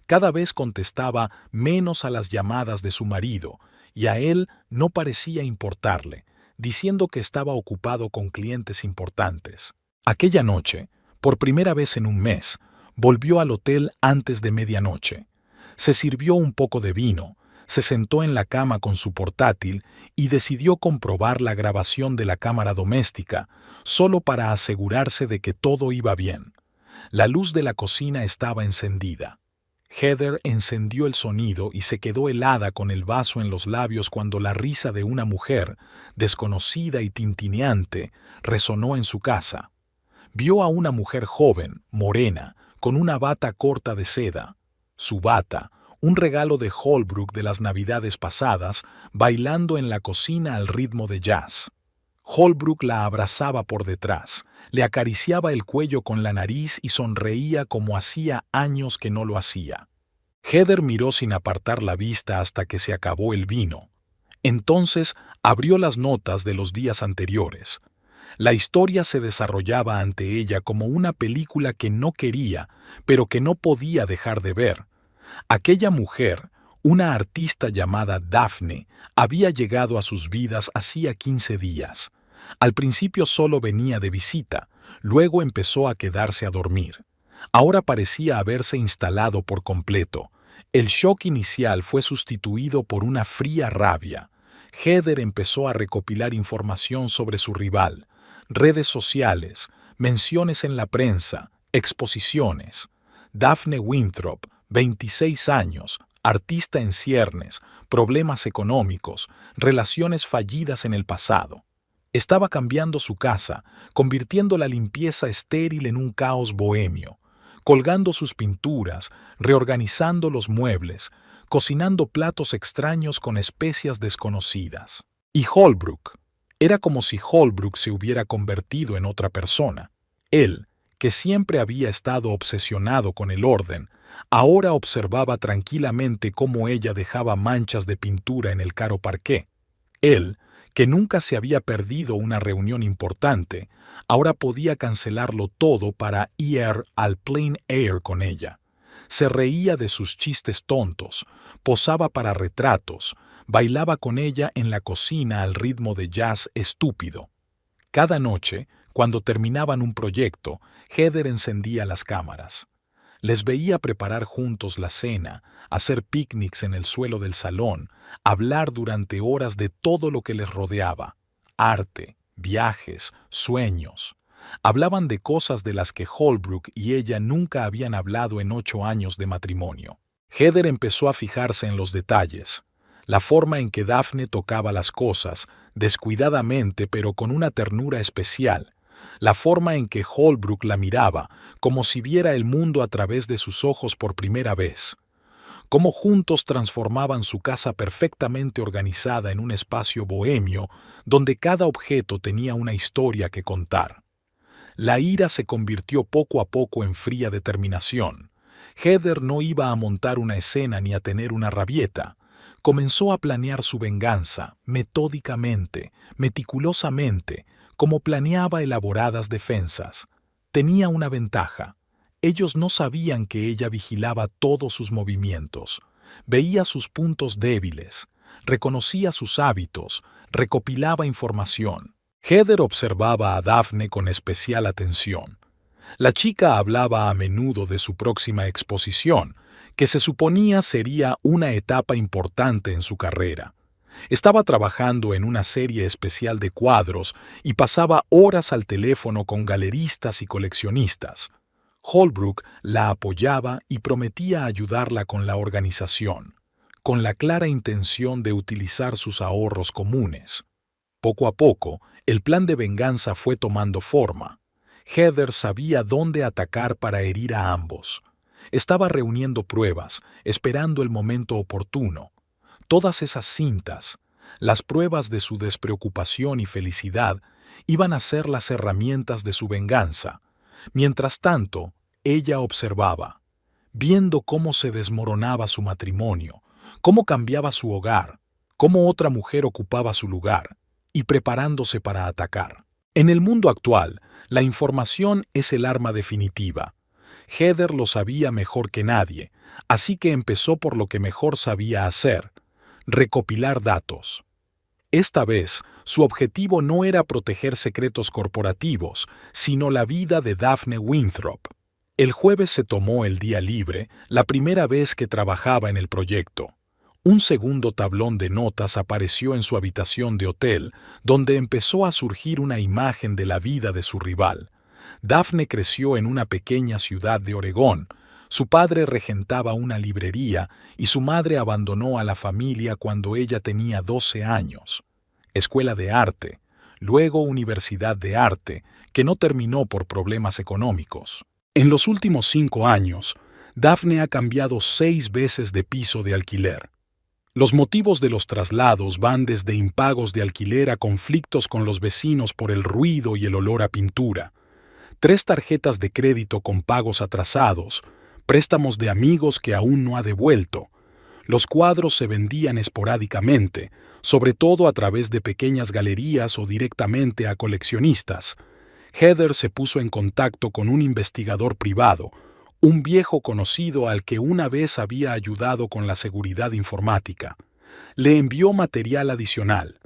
Cada vez contestaba menos a las llamadas de su marido, y a él no parecía importarle, diciendo que estaba ocupado con clientes importantes. Aquella noche, por primera vez en un mes, volvió al hotel antes de medianoche. Se sirvió un poco de vino, se sentó en la cama con su portátil y decidió comprobar la grabación de la cámara doméstica, solo para asegurarse de que todo iba bien. La luz de la cocina estaba encendida. Heather encendió el sonido y se quedó helada con el vaso en los labios cuando la risa de una mujer, desconocida y tintineante, resonó en su casa. Vio a una mujer joven, morena, con una bata corta de seda. Su bata, un regalo de Holbrook de las navidades pasadas, bailando en la cocina al ritmo de jazz. Holbrook la abrazaba por detrás, le acariciaba el cuello con la nariz y sonreía como hacía años que no lo hacía. Heather miró sin apartar la vista hasta que se acabó el vino. Entonces abrió las notas de los días anteriores. La historia se desarrollaba ante ella como una película que no quería, pero que no podía dejar de ver. Aquella mujer, una artista llamada Daphne, había llegado a sus vidas hacía 15 días. Al principio solo venía de visita, luego empezó a quedarse a dormir. Ahora parecía haberse instalado por completo. El shock inicial fue sustituido por una fría rabia. Heather empezó a recopilar información sobre su rival, redes sociales, menciones en la prensa, exposiciones. Daphne Winthrop, 26 años, artista en ciernes, problemas económicos, relaciones fallidas en el pasado. Estaba cambiando su casa, convirtiendo la limpieza estéril en un caos bohemio, colgando sus pinturas, reorganizando los muebles, cocinando platos extraños con especias desconocidas. Y Holbrook. Era como si Holbrook se hubiera convertido en otra persona. Él, que siempre había estado obsesionado con el orden, ahora observaba tranquilamente cómo ella dejaba manchas de pintura en el caro parqué. Él, que nunca se había perdido una reunión importante, ahora podía cancelarlo todo para ir al plein air con ella. Se reía de sus chistes tontos, posaba para retratos, bailaba con ella en la cocina al ritmo de jazz estúpido. Cada noche, cuando terminaban un proyecto, Heather encendía las cámaras. Les veía preparar juntos la cena, hacer picnics en el suelo del salón, hablar durante horas de todo lo que les rodeaba: arte, viajes, sueños. Hablaban de cosas de las que Holbrook y ella nunca habían hablado en 8 años de matrimonio. Heather empezó a fijarse en los detalles: la forma en que Daphne tocaba las cosas, descuidadamente pero con una ternura especial; la forma en que Holbrook la miraba, como si viera el mundo a través de sus ojos por primera vez; cómo juntos transformaban su casa perfectamente organizada en un espacio bohemio donde cada objeto tenía una historia que contar. La ira se convirtió poco a poco en fría determinación. Heather no iba a montar una escena ni a tener una rabieta. Comenzó a planear su venganza, metódicamente, meticulosamente, como planeaba elaboradas defensas. Tenía una ventaja: ellos no sabían que ella vigilaba todos sus movimientos, veía sus puntos débiles, reconocía sus hábitos, recopilaba información. Heather observaba a Daphne con especial atención. La chica hablaba a menudo de su próxima exposición, que se suponía sería una etapa importante en su carrera. Estaba trabajando en una serie especial de cuadros y pasaba horas al teléfono con galeristas y coleccionistas. Holbrook la apoyaba y prometía ayudarla con la organización, con la clara intención de utilizar sus ahorros comunes. Poco a poco, el plan de venganza fue tomando forma. Heather sabía dónde atacar para herir a ambos. Estaba reuniendo pruebas, esperando el momento oportuno. Todas esas cintas, las pruebas de su despreocupación y felicidad, iban a ser las herramientas de su venganza. Mientras tanto, ella observaba, viendo cómo se desmoronaba su matrimonio, cómo cambiaba su hogar, cómo otra mujer ocupaba su lugar, y preparándose para atacar. En el mundo actual, la información es el arma definitiva. Heather lo sabía mejor que nadie, así que empezó por lo que mejor sabía hacer: recopilar datos. Esta vez, su objetivo no era proteger secretos corporativos, sino la vida de Daphne Winthrop. El jueves se tomó el día libre, la primera vez que trabajaba en el proyecto. Un segundo tablón de notas apareció en su habitación de hotel, donde empezó a surgir una imagen de la vida de su rival. Daphne creció en una pequeña ciudad de Oregón. Su padre regentaba una librería y su madre abandonó a la familia cuando ella tenía 12 años. Escuela de arte, luego Universidad de Arte, que no terminó por problemas económicos. En los últimos 5 años, Daphne ha cambiado 6 veces de piso de alquiler. Los motivos de los traslados van desde impagos de alquiler a conflictos con los vecinos por el ruido y el olor a pintura, 3 tarjetas de crédito con pagos atrasados, préstamos de amigos que aún no ha devuelto. Los cuadros se vendían esporádicamente, sobre todo a través de pequeñas galerías o directamente a coleccionistas. Heather se puso en contacto con un investigador privado, un viejo conocido al que una vez había ayudado con la seguridad informática. Le envió material adicional: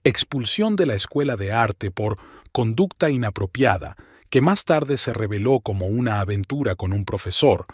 expulsión de la escuela de arte por conducta inapropiada, que más tarde se reveló como una aventura con un profesor,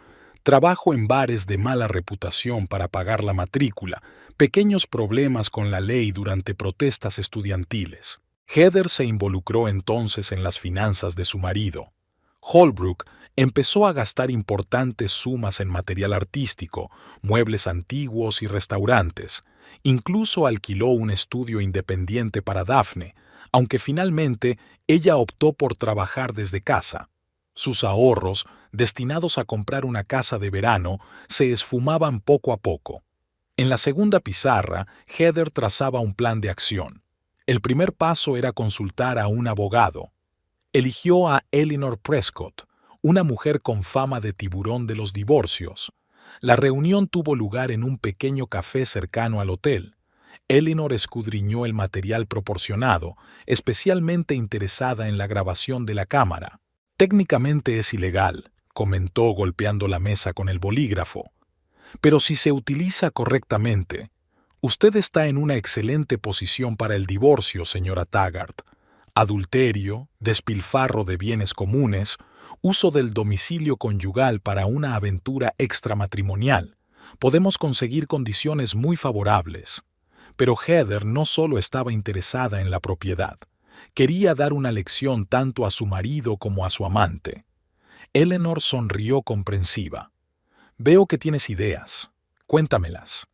trabajo en bares de mala reputación para pagar la matrícula, pequeños problemas con la ley durante protestas estudiantiles. Heather se involucró entonces en las finanzas de su marido. Holbrook empezó a gastar importantes sumas en material artístico, muebles antiguos y restaurantes. Incluso alquiló un estudio independiente para Daphne, aunque finalmente ella optó por trabajar desde casa. Sus ahorros, destinados a comprar una casa de verano, se esfumaban poco a poco. En la segunda pizarra, Heather trazaba un plan de acción. El primer paso era consultar a un abogado. Eligió a Eleanor Prescott, una mujer con fama de tiburón de los divorcios. La reunión tuvo lugar en un pequeño café cercano al hotel. Eleanor escudriñó el material proporcionado, especialmente interesada en la grabación de la cámara. Técnicamente es ilegal, comentó golpeando la mesa con el bolígrafo. Pero si se utiliza correctamente, usted está en una excelente posición para el divorcio, señora Taggart. Adulterio, despilfarro de bienes comunes, uso del domicilio conyugal para una aventura extramatrimonial. Podemos conseguir condiciones muy favorables. Pero Heather no solo estaba interesada en la propiedad. Quería dar una lección tanto a su marido como a su amante. Eleanor sonrió comprensiva. Veo que tienes ideas. Cuéntamelas.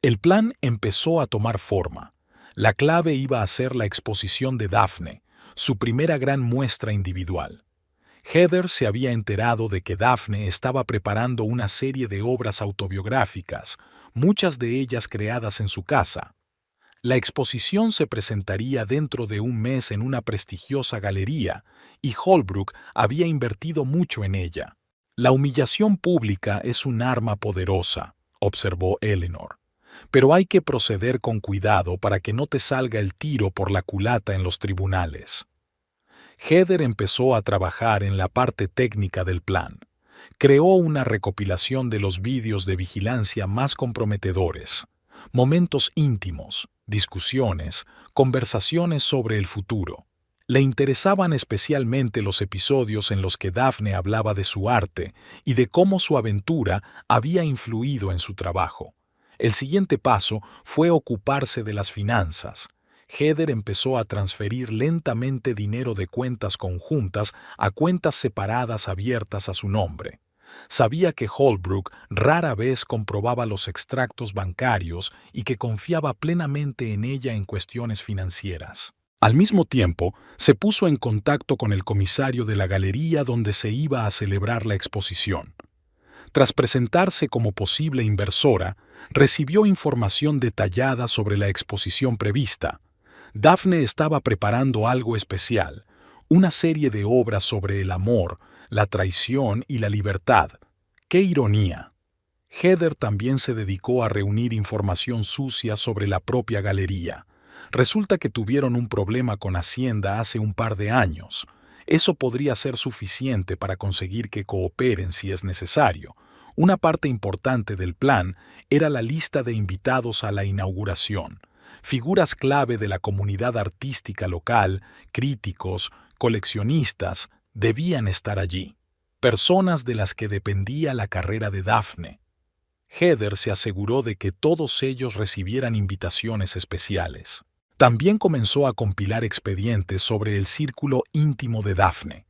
El plan empezó a tomar forma. La clave iba a ser la exposición de Daphne, su primera gran muestra individual. Heather se había enterado de que Daphne estaba preparando una serie de obras autobiográficas, muchas de ellas creadas en su casa. La exposición se presentaría dentro de un mes en una prestigiosa galería, y Holbrook había invertido mucho en ella. La humillación pública es un arma poderosa, observó Eleanor. Pero hay que proceder con cuidado para que no te salga el tiro por la culata en los tribunales. Heather empezó a trabajar en la parte técnica del plan. Creó una recopilación de los vídeos de vigilancia más comprometedores, momentos íntimos, discusiones, conversaciones sobre el futuro. Le interesaban especialmente los episodios en los que Daphne hablaba de su arte y de cómo su aventura había influido en su trabajo. El siguiente paso fue ocuparse de las finanzas. Heather empezó a transferir lentamente dinero de cuentas conjuntas a cuentas separadas abiertas a su nombre. Sabía que Holbrook rara vez comprobaba los extractos bancarios y que confiaba plenamente en ella en cuestiones financieras. Al mismo tiempo, se puso en contacto con el comisario de la galería donde se iba a celebrar la exposición. Tras presentarse como posible inversora, recibió información detallada sobre la exposición prevista. Daphne estaba preparando algo especial, una serie de obras sobre el amor, la traición y la libertad. ¡Qué ironía! Heather también se dedicó a reunir información sucia sobre la propia galería. Resulta que tuvieron un problema con Hacienda hace un par de años. Eso podría ser suficiente para conseguir que cooperen si es necesario. Una parte importante del plan era la lista de invitados a la inauguración. Figuras clave de la comunidad artística local, críticos, coleccionistas, debían estar allí. Personas de las que dependía la carrera de Daphne. Heather se aseguró de que todos ellos recibieran invitaciones especiales. También comenzó a compilar expedientes sobre el círculo íntimo de Daphne.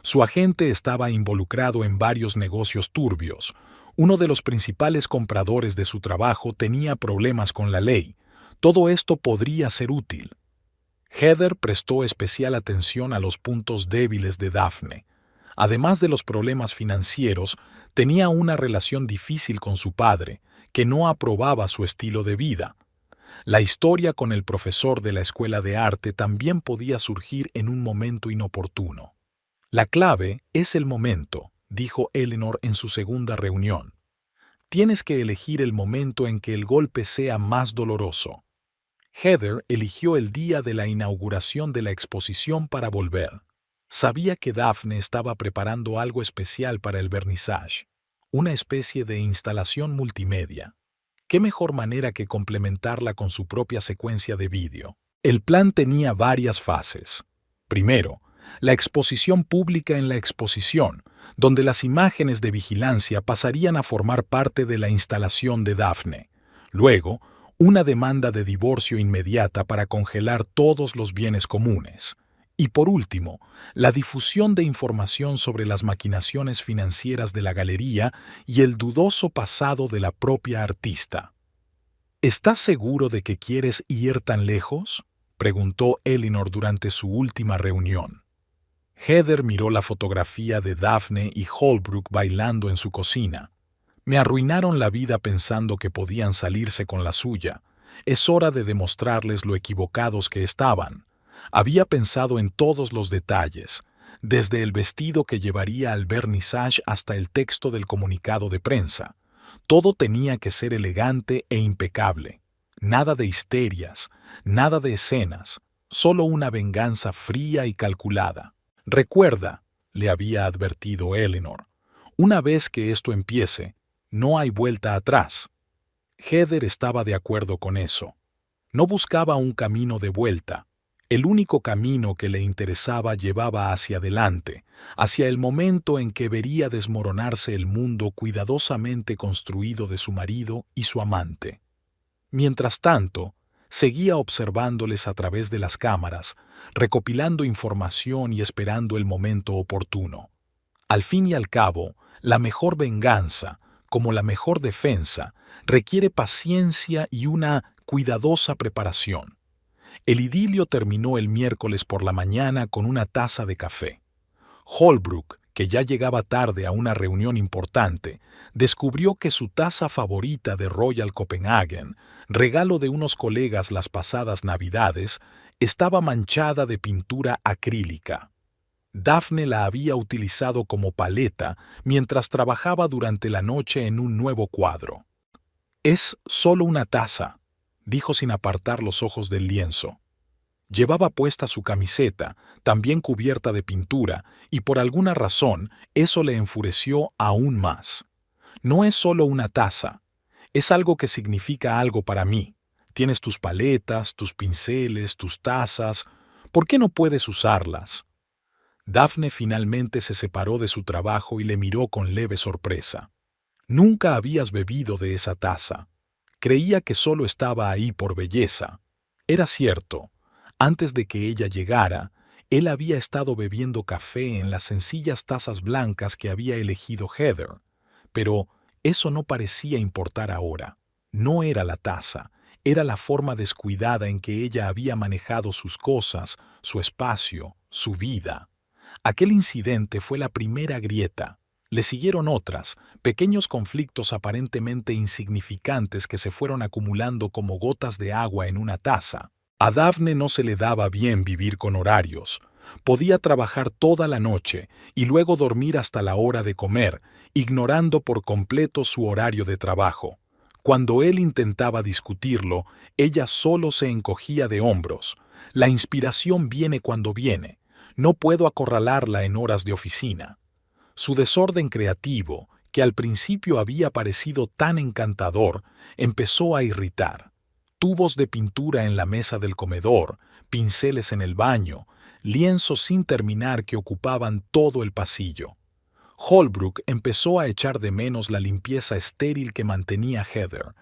Su agente estaba involucrado en varios negocios turbios. Uno de los principales compradores de su trabajo tenía problemas con la ley. Todo esto podría ser útil. Heather prestó especial atención a los puntos débiles de Daphne. Además de los problemas financieros, tenía una relación difícil con su padre, que no aprobaba su estilo de vida. La historia con el profesor de la escuela de arte también podía surgir en un momento inoportuno. La clave es el momento, dijo Eleanor en su segunda reunión. Tienes que elegir el momento en que el golpe sea más doloroso. Heather eligió el día de la inauguración de la exposición para volver. Sabía que Daphne estaba preparando algo especial para el vernissage, una especie de instalación multimedia. ¿Qué mejor manera que complementarla con su propia secuencia de vídeo? El plan tenía varias fases. Primero, la exposición pública en la exposición, donde las imágenes de vigilancia pasarían a formar parte de la instalación de Daphne. Luego, una demanda de divorcio inmediata para congelar todos los bienes comunes. Y por último, la difusión de información sobre las maquinaciones financieras de la galería y el dudoso pasado de la propia artista. ¿Estás seguro de que quieres ir tan lejos?, preguntó Eleanor durante su última reunión. Heather miró la fotografía de Daphne y Holbrook bailando en su cocina. Me arruinaron la vida pensando que podían salirse con la suya. Es hora de demostrarles lo equivocados que estaban. Había pensado en todos los detalles. desde el vestido que llevaría al vernissage hasta el texto del comunicado de prensa. Todo tenía que ser elegante e impecable. Nada de histerias, nada de escenas, solo una venganza fría y calculada. Recuerda, le había advertido Eleanor, una vez que esto empiece, no hay vuelta atrás. Heather estaba de acuerdo con eso. No buscaba un camino de vuelta. El único camino que le interesaba llevaba hacia adelante, hacia el momento en que vería desmoronarse el mundo cuidadosamente construido de su marido y su amante. Mientras tanto, seguía observándoles a través de las cámaras, recopilando información y esperando el momento oportuno. Al fin y al cabo, la mejor venganza, como la mejor defensa, requiere paciencia y una cuidadosa preparación. El idilio terminó el miércoles por la mañana con una taza de café. Holbrook, que ya llegaba tarde a una reunión importante, descubrió que su taza favorita de Royal Copenhagen, regalo de unos colegas las pasadas Navidades, estaba manchada de pintura acrílica. Daphne la había utilizado como paleta mientras trabajaba durante la noche en un nuevo cuadro. «Es solo una taza», dijo sin apartar los ojos del lienzo. Llevaba puesta su camiseta, también cubierta de pintura, y por alguna razón eso le enfureció aún más. «No es solo una taza. Es algo que significa algo para mí. Tienes tus paletas, tus pinceles, tus tazas. ¿Por qué no puedes usarlas?» Daphne finalmente se separó de su trabajo y le miró con leve sorpresa. «Nunca habías bebido de esa taza. Creía que solo estaba ahí por belleza». Era cierto. Antes de que ella llegara, él había estado bebiendo café en las sencillas tazas blancas que había elegido Heather. Pero eso no parecía importar ahora. No era la taza, era la forma descuidada en que ella había manejado sus cosas, su espacio, su vida. Aquel incidente fue la primera grieta. Le siguieron otras, pequeños conflictos aparentemente insignificantes que se fueron acumulando como gotas de agua en una taza. A Daphne no se le daba bien vivir con horarios. Podía trabajar toda la noche y luego dormir hasta la hora de comer, ignorando por completo su horario de trabajo. Cuando él intentaba discutirlo, ella solo se encogía de hombros. La inspiración viene cuando viene. No puedo acorralarla en horas de oficina. Su desorden creativo, que al principio había parecido tan encantador, empezó a irritar. Tubos de pintura en la mesa del comedor, pinceles en el baño, lienzos sin terminar que ocupaban todo el pasillo. Holbrook empezó a echar de menos la limpieza estéril que mantenía Heather.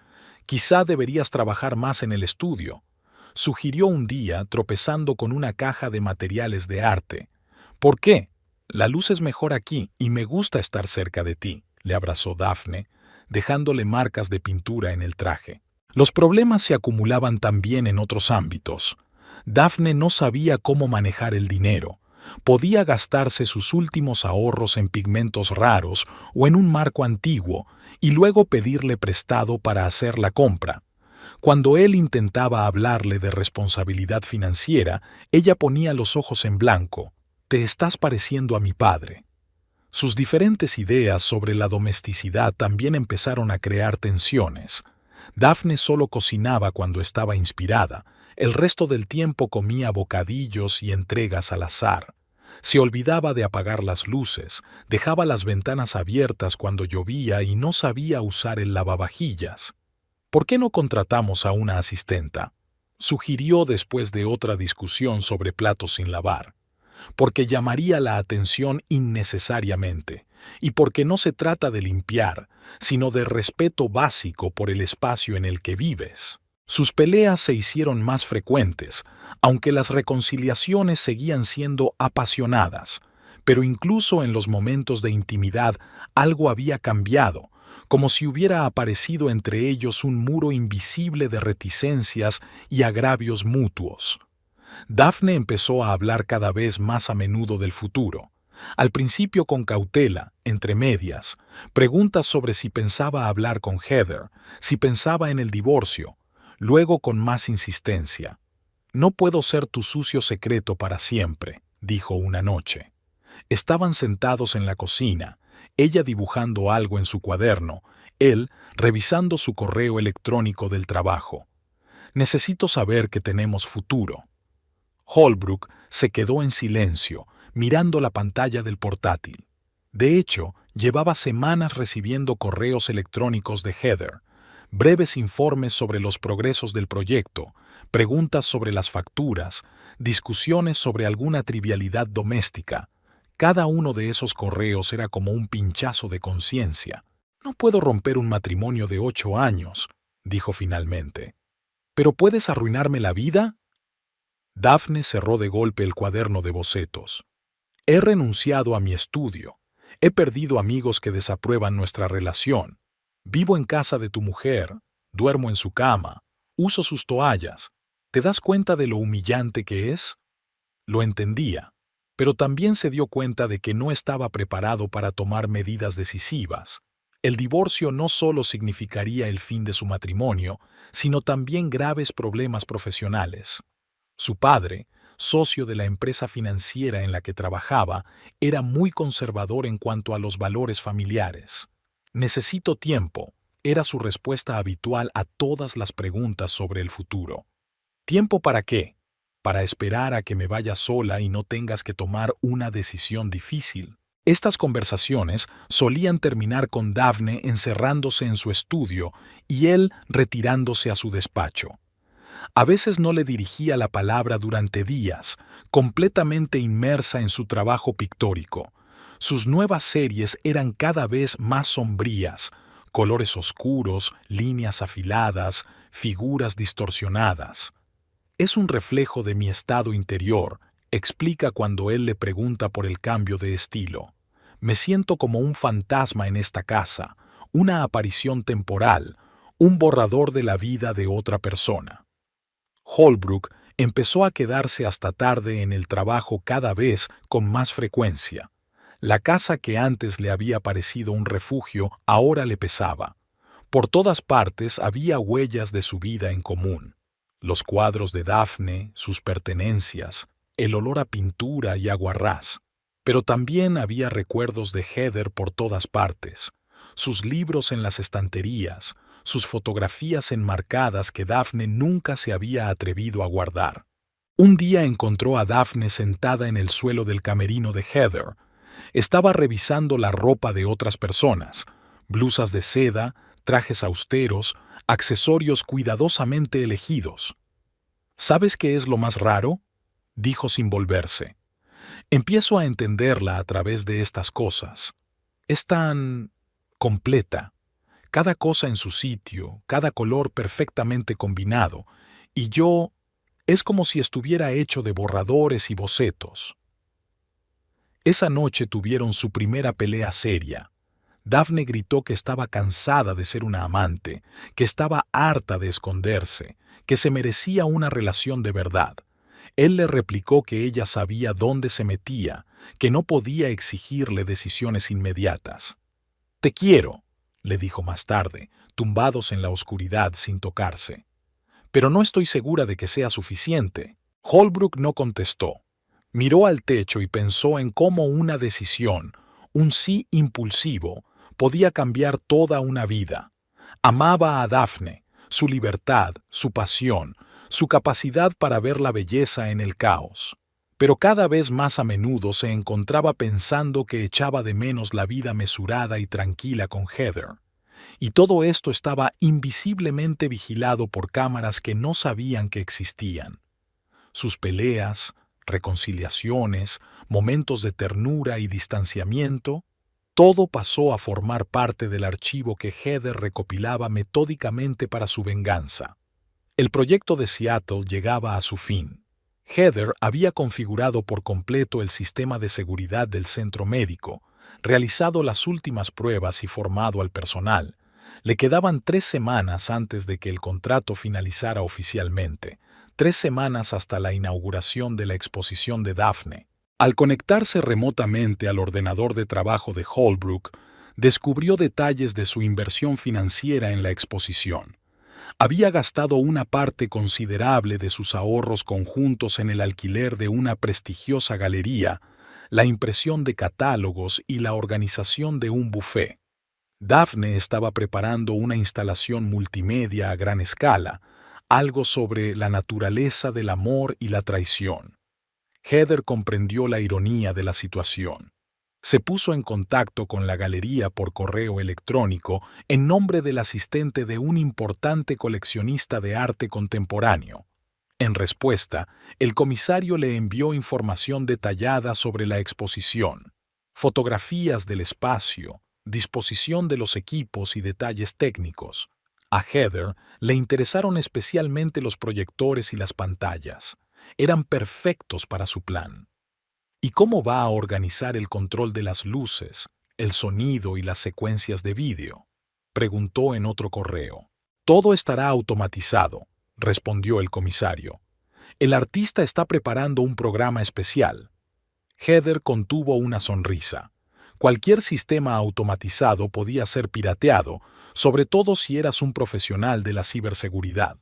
«Quizá deberías trabajar más en el estudio», sugirió un día tropezando con una caja de materiales de arte. «¿Por qué? La luz es mejor aquí y me gusta estar cerca de ti», le abrazó Daphne, dejándole marcas de pintura en el traje. Los problemas se acumulaban también en otros ámbitos. Daphne no sabía cómo manejar el dinero. Podía gastarse sus últimos ahorros en pigmentos raros o en un marco antiguo y luego pedirle prestado para hacer la compra. Cuando él intentaba hablarle de responsabilidad financiera, ella ponía los ojos en blanco. «Te estás pareciendo a mi padre». Sus diferentes ideas sobre la domesticidad también empezaron a crear tensiones. Daphne solo cocinaba cuando estaba inspirada. El resto del tiempo comía bocadillos y entregas al azar. Se olvidaba de apagar las luces, dejaba las ventanas abiertas cuando llovía y no sabía usar el lavavajillas. «¿Por qué no contratamos a una asistenta?», sugirió después de otra discusión sobre platos sin lavar. «Porque llamaría la atención innecesariamente, y porque no se trata de limpiar, sino de respeto básico por el espacio en el que vives». Sus peleas se hicieron más frecuentes, aunque las reconciliaciones seguían siendo apasionadas. Pero incluso en los momentos de intimidad algo había cambiado, como si hubiera aparecido entre ellos un muro invisible de reticencias y agravios mutuos. Daphne empezó a hablar cada vez más a menudo del futuro. Al principio con cautela, entre medias, preguntas sobre si pensaba hablar con Heather, si pensaba en el divorcio, luego con más insistencia. «No puedo ser tu sucio secreto para siempre», dijo una noche. Estaban sentados en la cocina, ella dibujando algo en su cuaderno, él revisando su correo electrónico del trabajo. Necesito saber que tenemos futuro. Holbrook se quedó en silencio, mirando la pantalla del portátil. De hecho, llevaba semanas recibiendo correos electrónicos de Heather, breves informes sobre los progresos del proyecto, preguntas sobre las facturas, discusiones sobre alguna trivialidad doméstica. Cada uno de esos correos era como un pinchazo de conciencia. No puedo romper un matrimonio de 8 años, dijo finalmente. ¿Pero puedes arruinarme la vida? Daphne cerró de golpe el cuaderno de bocetos. He renunciado a mi estudio. He perdido amigos que desaprueban nuestra relación. Vivo en casa de tu mujer, duermo en su cama, uso sus toallas. ¿Te das cuenta de lo humillante que es? Lo entendía, pero también se dio cuenta de que no estaba preparado para tomar medidas decisivas. El divorcio no solo significaría el fin de su matrimonio, sino también graves problemas profesionales. Su padre, socio de la empresa financiera en la que trabajaba, era muy conservador en cuanto a los valores familiares. Necesito tiempo, era su respuesta habitual a todas las preguntas sobre el futuro. ¿Tiempo para qué? Para esperar a que me vaya sola y no tengas que tomar una decisión difícil. Estas conversaciones solían terminar con Daphne encerrándose en su estudio y él retirándose a su despacho. A veces no le dirigía la palabra durante días, completamente inmersa en su trabajo pictórico. Sus nuevas series eran cada vez más sombrías, colores oscuros, líneas afiladas, figuras distorsionadas. Es un reflejo de mi estado interior, explica cuando él le pregunta por el cambio de estilo. Me siento como un fantasma en esta casa, una aparición temporal, un borrador de la vida de otra persona. Holbrook empezó a quedarse hasta tarde en el trabajo cada vez con más frecuencia. La casa que antes le había parecido un refugio ahora le pesaba. Por todas partes había huellas de su vida en común. Los cuadros de Daphne, sus pertenencias, el olor a pintura y aguarrás. Pero también había recuerdos de Heather por todas partes, sus libros en las estanterías, sus fotografías enmarcadas que Daphne nunca se había atrevido a guardar. Un día encontró a Daphne sentada en el suelo del camerino de Heather. Estaba revisando la ropa de otras personas, blusas de seda, trajes austeros, accesorios cuidadosamente elegidos. ¿Sabes qué es lo más raro?, dijo sin volverse. Empiezo a entenderla a través de estas cosas. Es tan completa. Cada cosa en su sitio, cada color perfectamente combinado, y yo es como si estuviera hecho de borradores y bocetos. Esa noche tuvieron su primera pelea seria. Daphne gritó que estaba cansada de ser una amante, que estaba harta de esconderse, que se merecía una relación de verdad. Él le replicó que ella sabía dónde se metía, que no podía exigirle decisiones inmediatas. «Te quiero», le dijo más tarde, tumbados en la oscuridad sin tocarse. «Pero no estoy segura de que sea suficiente». Holbrook no contestó. Miró al techo y pensó en cómo una decisión, un sí impulsivo, podía cambiar toda una vida. Amaba a Daphne, su libertad, su pasión, su capacidad para ver la belleza en el caos. Pero cada vez más a menudo se encontraba pensando que echaba de menos la vida mesurada y tranquila con Heather. Y todo esto estaba invisiblemente vigilado por cámaras que no sabían que existían. Sus peleas, reconciliaciones, momentos de ternura y distanciamiento, todo pasó a formar parte del archivo que Heather recopilaba metódicamente para su venganza. El proyecto de Seattle llegaba a su fin. Heather había configurado por completo el sistema de seguridad del centro médico, realizado las últimas pruebas y formado al personal. Le quedaban 3 semanas antes de que el contrato finalizara oficialmente, 3 semanas hasta la inauguración de la exposición de Daphne. Al conectarse remotamente al ordenador de trabajo de Holbrook, descubrió detalles de su inversión financiera en la exposición. Había gastado una parte considerable de sus ahorros conjuntos en el alquiler de una prestigiosa galería, la impresión de catálogos y la organización de un buffet. Daphne estaba preparando una instalación multimedia a gran escala, algo sobre la naturaleza del amor y la traición. Heather comprendió la ironía de la situación. Se puso en contacto con la galería por correo electrónico en nombre del asistente de un importante coleccionista de arte contemporáneo. En respuesta, el comisario le envió información detallada sobre la exposición, fotografías del espacio, disposición de los equipos y detalles técnicos. A Heather le interesaron especialmente los proyectores y las pantallas. Eran perfectos para su plan. ¿Y cómo va a organizar el control de las luces, el sonido y las secuencias de vídeo?, preguntó en otro correo. Todo estará automatizado, respondió el comisario. El artista está preparando un programa especial. Heather contuvo una sonrisa. Cualquier sistema automatizado podía ser pirateado, sobre todo si eras un profesional de la ciberseguridad.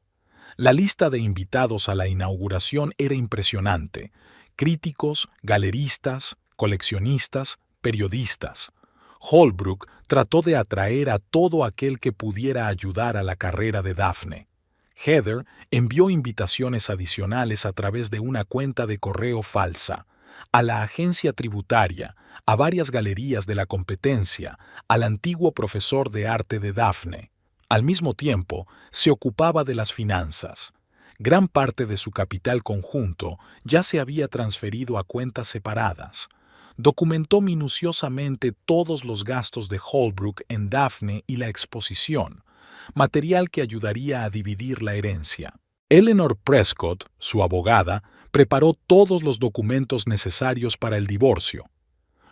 La lista de invitados a la inauguración era impresionante. Críticos, galeristas, coleccionistas, periodistas. Holbrook trató de atraer a todo aquel que pudiera ayudar a la carrera de Daphne. Heather envió invitaciones adicionales a través de una cuenta de correo falsa, a la agencia tributaria, a varias galerías de la competencia, al antiguo profesor de arte de Daphne. Al mismo tiempo, se ocupaba de las finanzas. Gran parte de su capital conjunto ya se había transferido a cuentas separadas. Documentó minuciosamente todos los gastos de Holbrook en Daphne y la exposición, material que ayudaría a dividir la herencia. Eleanor Prescott, su abogada, preparó todos los documentos necesarios para el divorcio.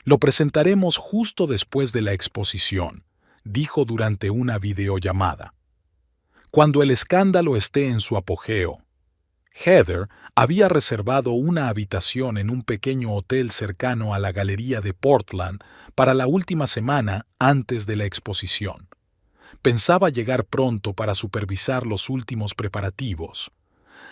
Lo presentaremos justo después de la exposición, dijo durante una videollamada. Cuando el escándalo esté en su apogeo. Heather había reservado una habitación en un pequeño hotel cercano a la Galería de Portland para la última semana antes de la exposición. Pensaba llegar pronto para supervisar los últimos preparativos.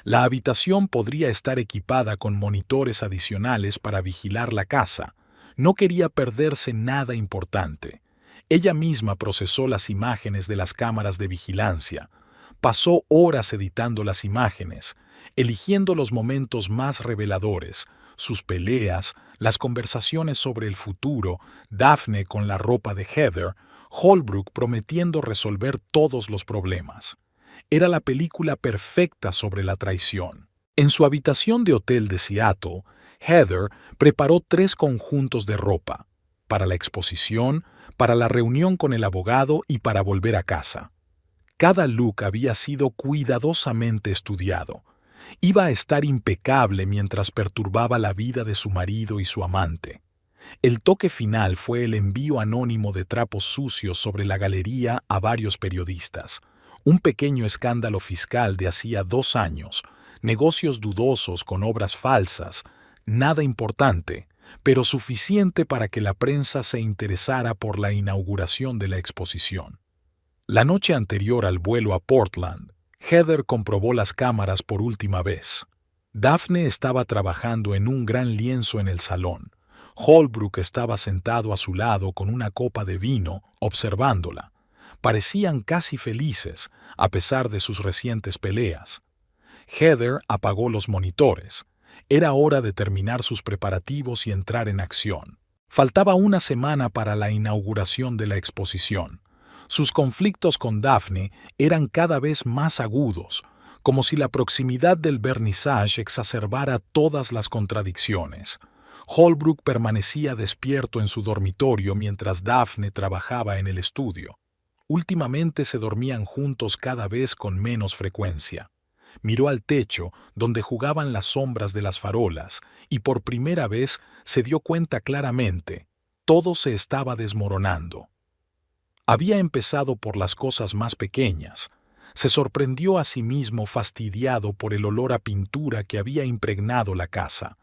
La habitación podría estar equipada con monitores adicionales para vigilar la casa. No quería perderse nada importante. Ella misma procesó las imágenes de las cámaras de vigilancia. Pasó horas editando las imágenes, eligiendo los momentos más reveladores, sus peleas, las conversaciones sobre el futuro, Daphne con la ropa de Heather, Holbrook prometiendo resolver todos los problemas. Era la película perfecta sobre la traición. En su habitación de hotel de Seattle, Heather preparó 3 conjuntos de ropa, para la exposición, para la reunión con el abogado y para volver a casa. Cada look había sido cuidadosamente estudiado. Iba a estar impecable mientras perturbaba la vida de su marido y su amante. El toque final fue el envío anónimo de trapos sucios sobre la galería a varios periodistas. Un pequeño escándalo fiscal de hacía 2 años, negocios dudosos con obras falsas, nada importante, pero suficiente para que la prensa se interesara por la inauguración de la exposición. La noche anterior al vuelo a Portland, Heather comprobó las cámaras por última vez. Daphne estaba trabajando en un gran lienzo en el salón. Holbrook estaba sentado a su lado con una copa de vino, observándola. Parecían casi felices, a pesar de sus recientes peleas. Heather apagó los monitores. Era hora de terminar sus preparativos y entrar en acción. Faltaba una semana para la inauguración de la exposición. Sus conflictos con Daphne eran cada vez más agudos, como si la proximidad del vernissage exacerbara todas las contradicciones. Holbrook permanecía despierto en su dormitorio mientras Daphne trabajaba en el estudio. Últimamente se dormían juntos cada vez con menos frecuencia. Miró al techo, donde jugaban las sombras de las farolas, y por primera vez se dio cuenta claramente. Todo se estaba desmoronando. Había empezado por las cosas más pequeñas. Se sorprendió a sí mismo fastidiado por el olor a pintura que había impregnado la casa.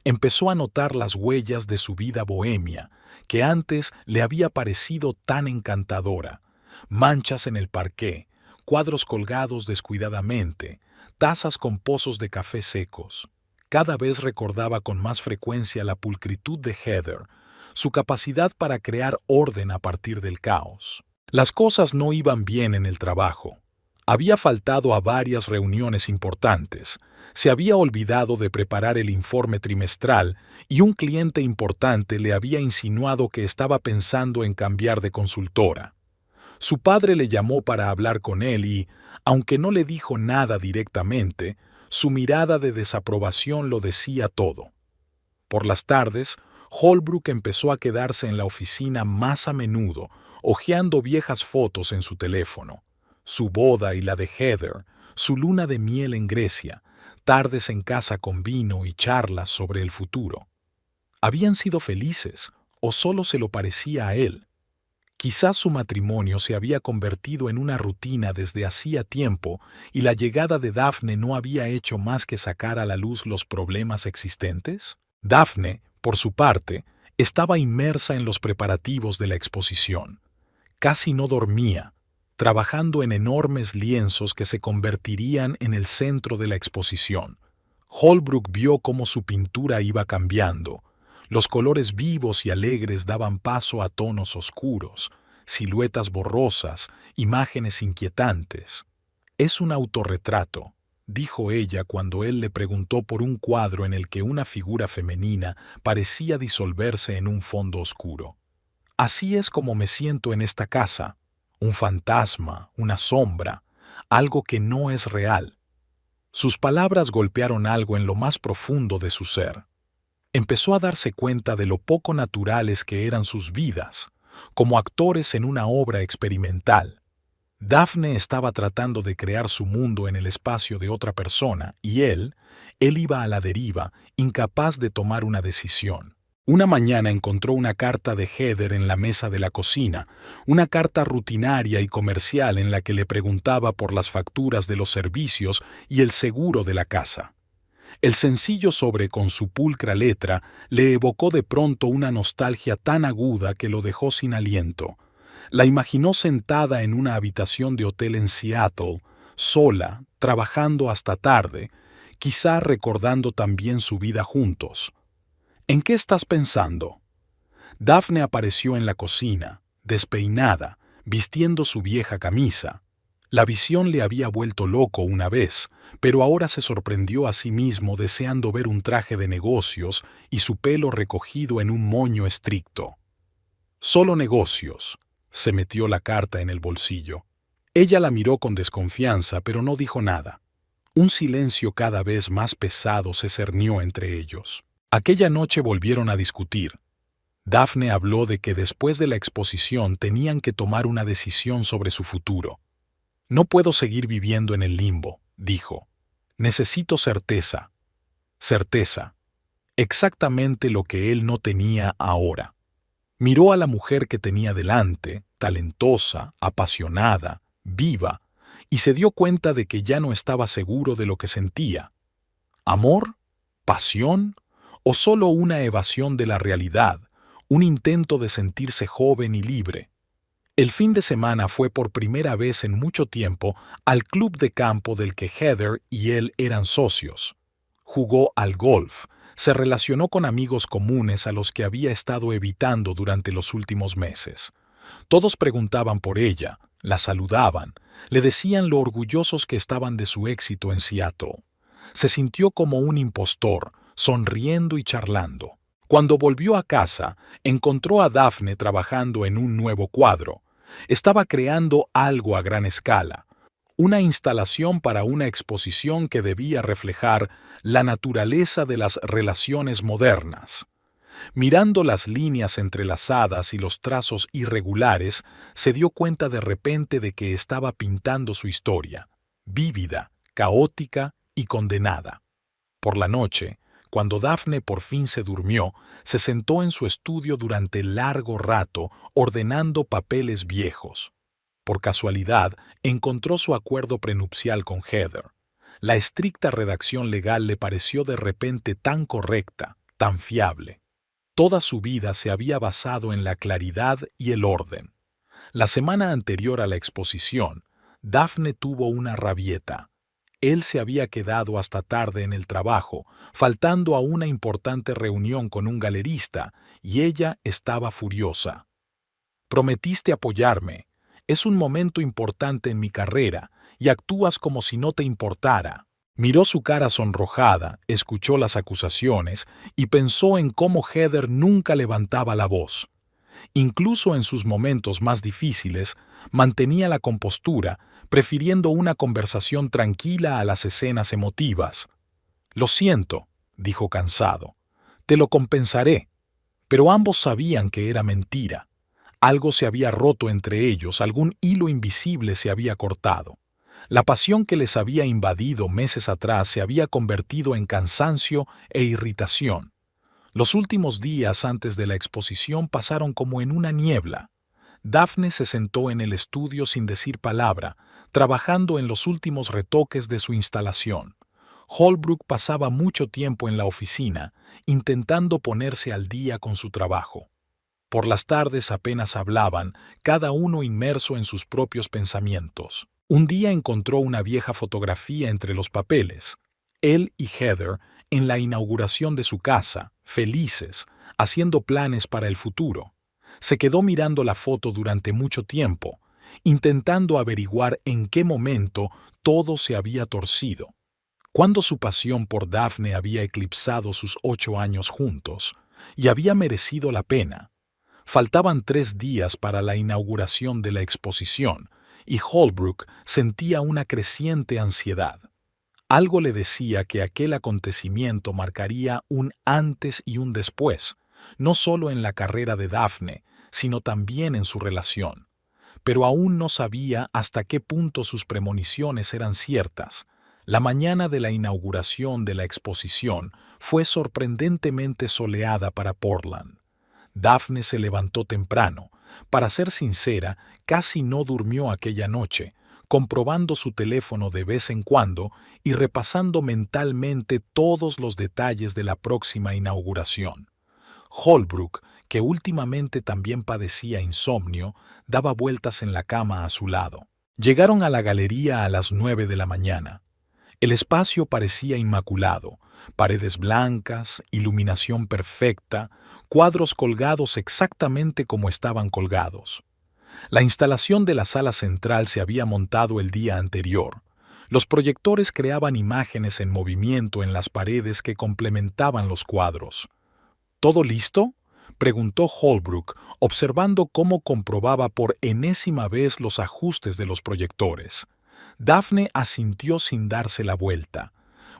Empezó a notar las huellas de su vida bohemia, que antes le había parecido tan encantadora. Manchas en el parqué, cuadros colgados descuidadamente, tazas con pozos de café secos. Cada vez recordaba con más frecuencia la pulcritud de Heather, su capacidad para crear orden a partir del caos. Las cosas no iban bien en el trabajo. Había faltado a varias reuniones importantes, se había olvidado de preparar el informe trimestral y un cliente importante le había insinuado que estaba pensando en cambiar de consultora. Su padre le llamó para hablar con él y, aunque no le dijo nada directamente, su mirada de desaprobación lo decía todo. Por las tardes, Holbrook empezó a quedarse en la oficina más a menudo, hojeando viejas fotos en su teléfono. Su boda y la de Heather, su luna de miel en Grecia, tardes en casa con vino y charlas sobre el futuro. ¿Habían sido felices o solo se lo parecía a él? Quizás su matrimonio se había convertido en una rutina desde hacía tiempo y la llegada de Daphne no había hecho más que sacar a la luz los problemas existentes. Daphne, por su parte, estaba inmersa en los preparativos de la exposición. Casi no dormía, trabajando en enormes lienzos que se convertirían en el centro de la exposición. Holbrook vio cómo su pintura iba cambiando. Los colores vivos y alegres daban paso a tonos oscuros, siluetas borrosas, imágenes inquietantes. «Es un autorretrato», dijo ella cuando él le preguntó por un cuadro en el que una figura femenina parecía disolverse en un fondo oscuro. «Así es como me siento en esta casa, un fantasma, una sombra, algo que no es real». Sus palabras golpearon algo en lo más profundo de su ser. Empezó a darse cuenta de lo poco naturales que eran sus vidas, como actores en una obra experimental. Daphne estaba tratando de crear su mundo en el espacio de otra persona y él iba a la deriva, incapaz de tomar una decisión. Una mañana encontró una carta de Heather en la mesa de la cocina, una carta rutinaria y comercial en la que le preguntaba por las facturas de los servicios y el seguro de la casa. El sencillo sobre con su pulcra letra le evocó de pronto una nostalgia tan aguda que lo dejó sin aliento. La imaginó sentada en una habitación de hotel en Seattle, sola, trabajando hasta tarde, quizá recordando también su vida juntos. «¿En qué estás pensando?» Daphne apareció en la cocina, despeinada, vistiendo su vieja camisa. La visión le había vuelto loco una vez, pero ahora se sorprendió a sí mismo deseando ver un traje de negocios y su pelo recogido en un moño estricto. «Solo negocios», se metió la carta en el bolsillo. Ella la miró con desconfianza, pero no dijo nada. Un silencio cada vez más pesado se cernió entre ellos. Aquella noche volvieron a discutir. Daphne habló de que después de la exposición tenían que tomar una decisión sobre su futuro. «No puedo seguir viviendo en el limbo», dijo. «Necesito certeza». Certeza. Exactamente lo que él no tenía ahora. Miró a la mujer que tenía delante, talentosa, apasionada, viva, y se dio cuenta de que ya no estaba seguro de lo que sentía. ¿Amor? ¿Pasión? ¿O solo una evasión de la realidad, un intento de sentirse joven y libre? El fin de semana fue por primera vez en mucho tiempo al club de campo del que Heather y él eran socios. Jugó al golf, se relacionó con amigos comunes a los que había estado evitando durante los últimos meses. Todos preguntaban por ella, la saludaban, le decían lo orgullosos que estaban de su éxito en Seattle. Se sintió como un impostor, sonriendo y charlando. Cuando volvió a casa, encontró a Daphne trabajando en un nuevo cuadro. Estaba creando algo a gran escala, una instalación para una exposición que debía reflejar la naturaleza de las relaciones modernas. Mirando las líneas entrelazadas y los trazos irregulares, se dio cuenta de repente de que estaba pintando su historia, vívida, caótica y condenada. Por la noche, cuando Daphne por fin se durmió, se sentó en su estudio durante largo rato ordenando papeles viejos. Por casualidad, encontró su acuerdo prenupcial con Heather. La estricta redacción legal le pareció de repente tan correcta, tan fiable. Toda su vida se había basado en la claridad y el orden. La semana anterior a la exposición, Daphne tuvo una rabieta. Él se había quedado hasta tarde en el trabajo, faltando a una importante reunión con un galerista, y ella estaba furiosa. Prometiste apoyarme. Es un momento importante en mi carrera, y actúas como si no te importara. Miró su cara sonrojada, escuchó las acusaciones y pensó en cómo Heather nunca levantaba la voz. Incluso en sus momentos más difíciles, mantenía la compostura, prefiriendo una conversación tranquila a las escenas emotivas. Lo siento, dijo cansado. Te lo compensaré. Pero ambos sabían que era mentira. Algo se había roto entre ellos, algún hilo invisible se había cortado. La pasión que les había invadido meses atrás se había convertido en cansancio e irritación. Los últimos días antes de la exposición pasaron como en una niebla. Daphne se sentó en el estudio sin decir palabra, trabajando en los últimos retoques de su instalación. Holbrook pasaba mucho tiempo en la oficina, intentando ponerse al día con su trabajo. Por las tardes apenas hablaban, cada uno inmerso en sus propios pensamientos. Un día encontró una vieja fotografía entre los papeles. Él y Heather en la inauguración de su casa, felices, haciendo planes para el futuro. Se quedó mirando la foto durante mucho tiempo, intentando averiguar en qué momento todo se había torcido. Cuando su pasión por Daphne había eclipsado sus 8 años juntos, y había merecido la pena. Faltaban 3 días para la inauguración de la exposición, y Holbrook sentía una creciente ansiedad. Algo le decía que aquel acontecimiento marcaría un antes y un después, no solo en la carrera de Daphne, sino también en su relación. Pero aún no sabía hasta qué punto sus premoniciones eran ciertas. La mañana de la inauguración de la exposición fue sorprendentemente soleada para Portland. Daphne se levantó temprano. Para ser sincera, casi no durmió aquella noche, comprobando su teléfono de vez en cuando y repasando mentalmente todos los detalles de la próxima inauguración. Holbrook, que últimamente también padecía insomnio, daba vueltas en la cama a su lado. Llegaron a la galería a las 9 de la mañana. El espacio parecía inmaculado, paredes blancas, iluminación perfecta, cuadros colgados exactamente como estaban colgados. La instalación de la sala central se había montado el día anterior. Los proyectores creaban imágenes en movimiento en las paredes que complementaban los cuadros. ¿Todo listo?, preguntó Holbrook, observando cómo comprobaba por enésima vez los ajustes de los proyectores. Daphne asintió sin darse la vuelta.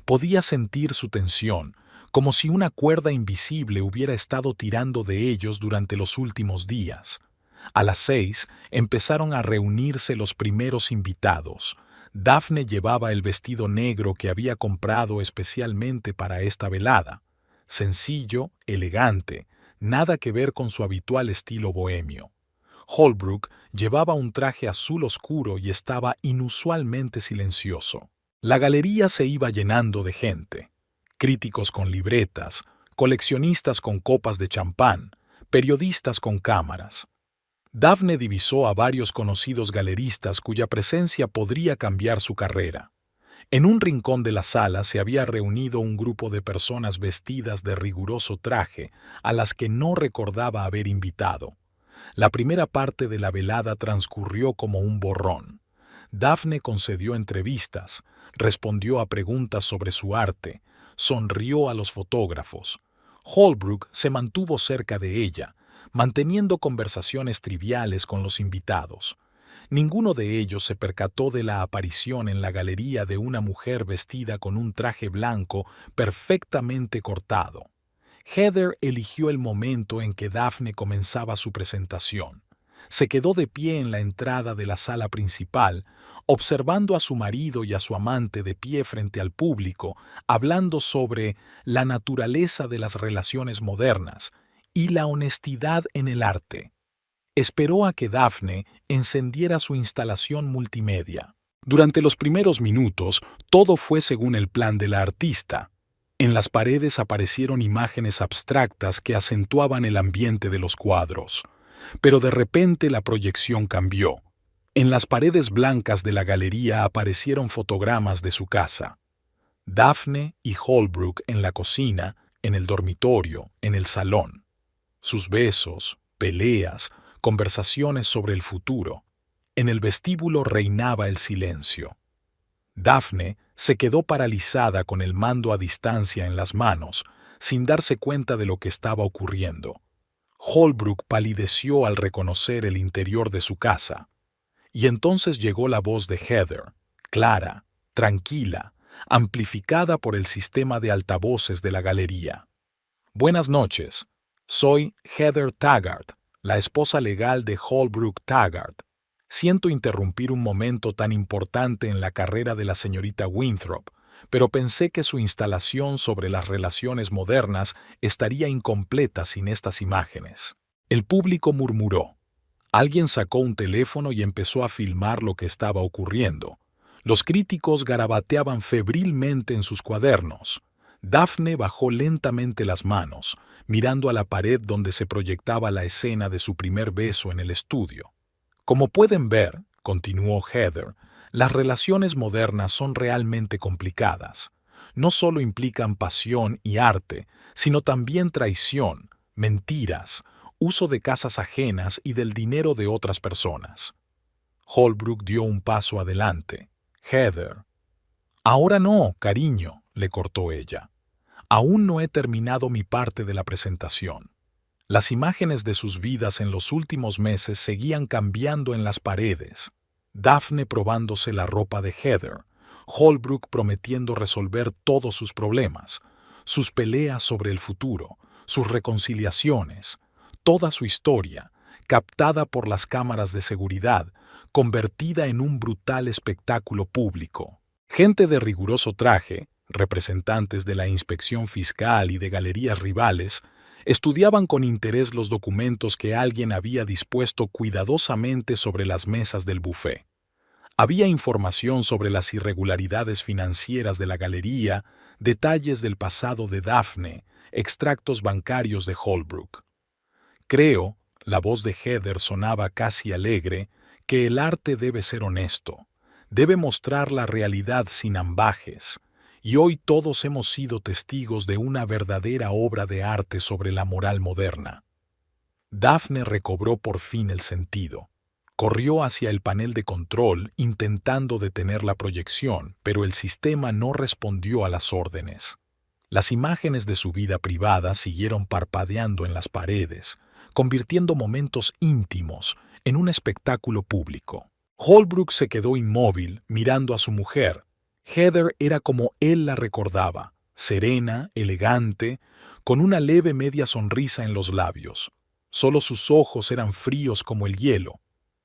Podía sentir su tensión, como si una cuerda invisible hubiera estado tirando de ellos durante los últimos días. A las 6 empezaron a reunirse los primeros invitados. Daphne llevaba el vestido negro que había comprado especialmente para esta velada. Sencillo, elegante, nada que ver con su habitual estilo bohemio. Holbrook llevaba un traje azul oscuro y estaba inusualmente silencioso. La galería se iba llenando de gente. Críticos con libretas, coleccionistas con copas de champán, periodistas con cámaras. Daphne divisó a varios conocidos galeristas cuya presencia podría cambiar su carrera. En un rincón de la sala se había reunido un grupo de personas vestidas de riguroso traje, a las que no recordaba haber invitado. La primera parte de la velada transcurrió como un borrón. Daphne concedió entrevistas, respondió a preguntas sobre su arte, sonrió a los fotógrafos. Holbrook se mantuvo cerca de ella, manteniendo conversaciones triviales con los invitados. Ninguno de ellos se percató de la aparición en la galería de una mujer vestida con un traje blanco perfectamente cortado. Heather eligió el momento en que Daphne comenzaba su presentación. Se quedó de pie en la entrada de la sala principal, observando a su marido y a su amante de pie frente al público, hablando sobre la naturaleza de las relaciones modernas y la honestidad en el arte. Esperó a que Daphne encendiera su instalación multimedia. Durante los primeros minutos, todo fue según el plan de la artista. En las paredes aparecieron imágenes abstractas que acentuaban el ambiente de los cuadros. Pero de repente la proyección cambió. En las paredes blancas de la galería aparecieron fotogramas de su casa. Daphne y Holbrook en la cocina, en el dormitorio, en el salón. Sus besos, peleas, conversaciones sobre el futuro. En el vestíbulo reinaba el silencio. Daphne se quedó paralizada con el mando a distancia en las manos, sin darse cuenta de lo que estaba ocurriendo. Holbrook palideció al reconocer el interior de su casa. Y entonces llegó la voz de Heather, clara, tranquila, amplificada por el sistema de altavoces de la galería. Buenas noches. Soy Heather Taggart, la esposa legal de Holbrook Taggart. Siento interrumpir un momento tan importante en la carrera de la señorita Winthrop, pero pensé que su instalación sobre las relaciones modernas estaría incompleta sin estas imágenes. El público murmuró. Alguien sacó un teléfono y empezó a filmar lo que estaba ocurriendo. Los críticos garabateaban febrilmente en sus cuadernos. Daphne bajó lentamente las manos, mirando a la pared donde se proyectaba la escena de su primer beso en el estudio. Como pueden ver, continuó Heather, las relaciones modernas son realmente complicadas. No solo implican pasión y arte, sino también traición, mentiras, uso de casas ajenas y del dinero de otras personas. Holbrook dio un paso adelante. Heather. Ahora no, cariño, le cortó ella. Aún no he terminado mi parte de la presentación. Las imágenes de sus vidas en los últimos meses seguían cambiando en las paredes. Daphne probándose la ropa de Heather, Holbrook prometiendo resolver todos sus problemas, sus peleas sobre el futuro, sus reconciliaciones, toda su historia, captada por las cámaras de seguridad, convertida en un brutal espectáculo público. Gente de riguroso traje, representantes de la inspección fiscal y de galerías rivales, estudiaban con interés los documentos que alguien había dispuesto cuidadosamente sobre las mesas del buffet. Había información sobre las irregularidades financieras de la galería, detalles del pasado de Daphne, extractos bancarios de Holbrook. Creo, la voz de Heather sonaba casi alegre, que el arte debe ser honesto, debe mostrar la realidad sin ambajes. Y hoy todos hemos sido testigos de una verdadera obra de arte sobre la moral moderna. Daphne recobró por fin el sentido. Corrió hacia el panel de control intentando detener la proyección, pero el sistema no respondió a las órdenes. Las imágenes de su vida privada siguieron parpadeando en las paredes, convirtiendo momentos íntimos en un espectáculo público. Holbrook se quedó inmóvil mirando a su mujer. Heather era como él la recordaba, serena, elegante, con una leve media sonrisa en los labios. Solo sus ojos eran fríos como el hielo.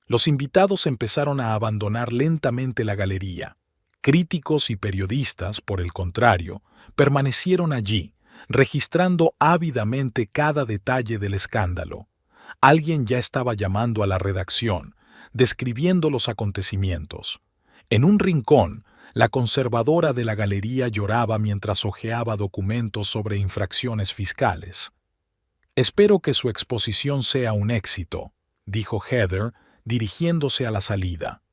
Los invitados empezaron a abandonar lentamente la galería. Críticos y periodistas, por el contrario, permanecieron allí, registrando ávidamente cada detalle del escándalo. Alguien ya estaba llamando a la redacción, describiendo los acontecimientos. En un rincón, la conservadora de la galería lloraba mientras hojeaba documentos sobre infracciones fiscales. «Espero que su exposición sea un éxito», dijo Heather, dirigiéndose a la salida.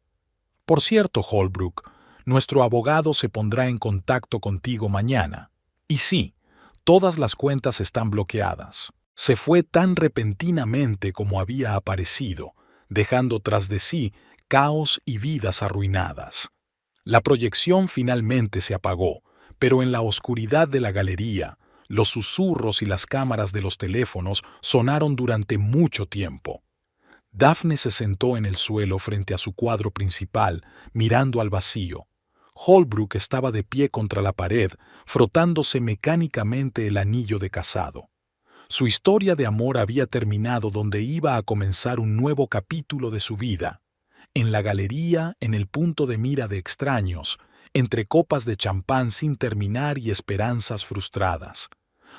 «Por cierto, Holbrook, nuestro abogado se pondrá en contacto contigo mañana. Y sí, todas las cuentas están bloqueadas». Se fue tan repentinamente como había aparecido, dejando tras de sí caos y vidas arruinadas. La proyección finalmente se apagó, pero en la oscuridad de la galería, los susurros y las cámaras de los teléfonos sonaron durante mucho tiempo. Daphne se sentó en el suelo frente a su cuadro principal, mirando al vacío. Holbrook estaba de pie contra la pared, frotándose mecánicamente el anillo de casado. Su historia de amor había terminado donde iba a comenzar un nuevo capítulo de su vida. En la galería, en el punto de mira de extraños, entre copas de champán sin terminar y esperanzas frustradas.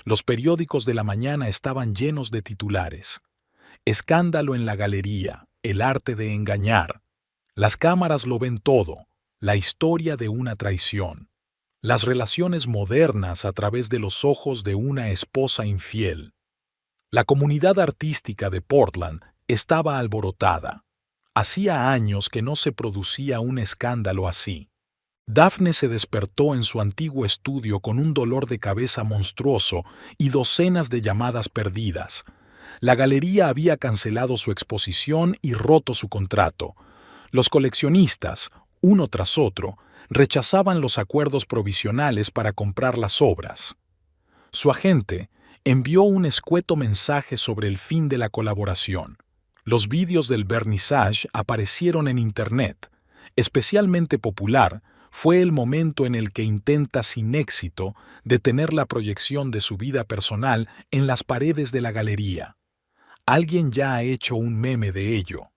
Los periódicos de la mañana estaban llenos de titulares. Escándalo en la galería, el arte de engañar. Las cámaras lo ven todo, la historia de una traición. Las relaciones modernas a través de los ojos de una esposa infiel. La comunidad artística de Portland estaba alborotada. Hacía años que no se producía un escándalo así. Daphne se despertó en su antiguo estudio con un dolor de cabeza monstruoso y docenas de llamadas perdidas. La galería había cancelado su exposición y roto su contrato. Los coleccionistas, uno tras otro, rechazaban los acuerdos provisionales para comprar las obras. Su agente envió un escueto mensaje sobre el fin de la colaboración. Los vídeos del vernissage aparecieron en Internet. Especialmente popular fue el momento en el que intenta sin éxito detener la proyección de su vida personal en las paredes de la galería. Alguien ya ha hecho un meme de ello.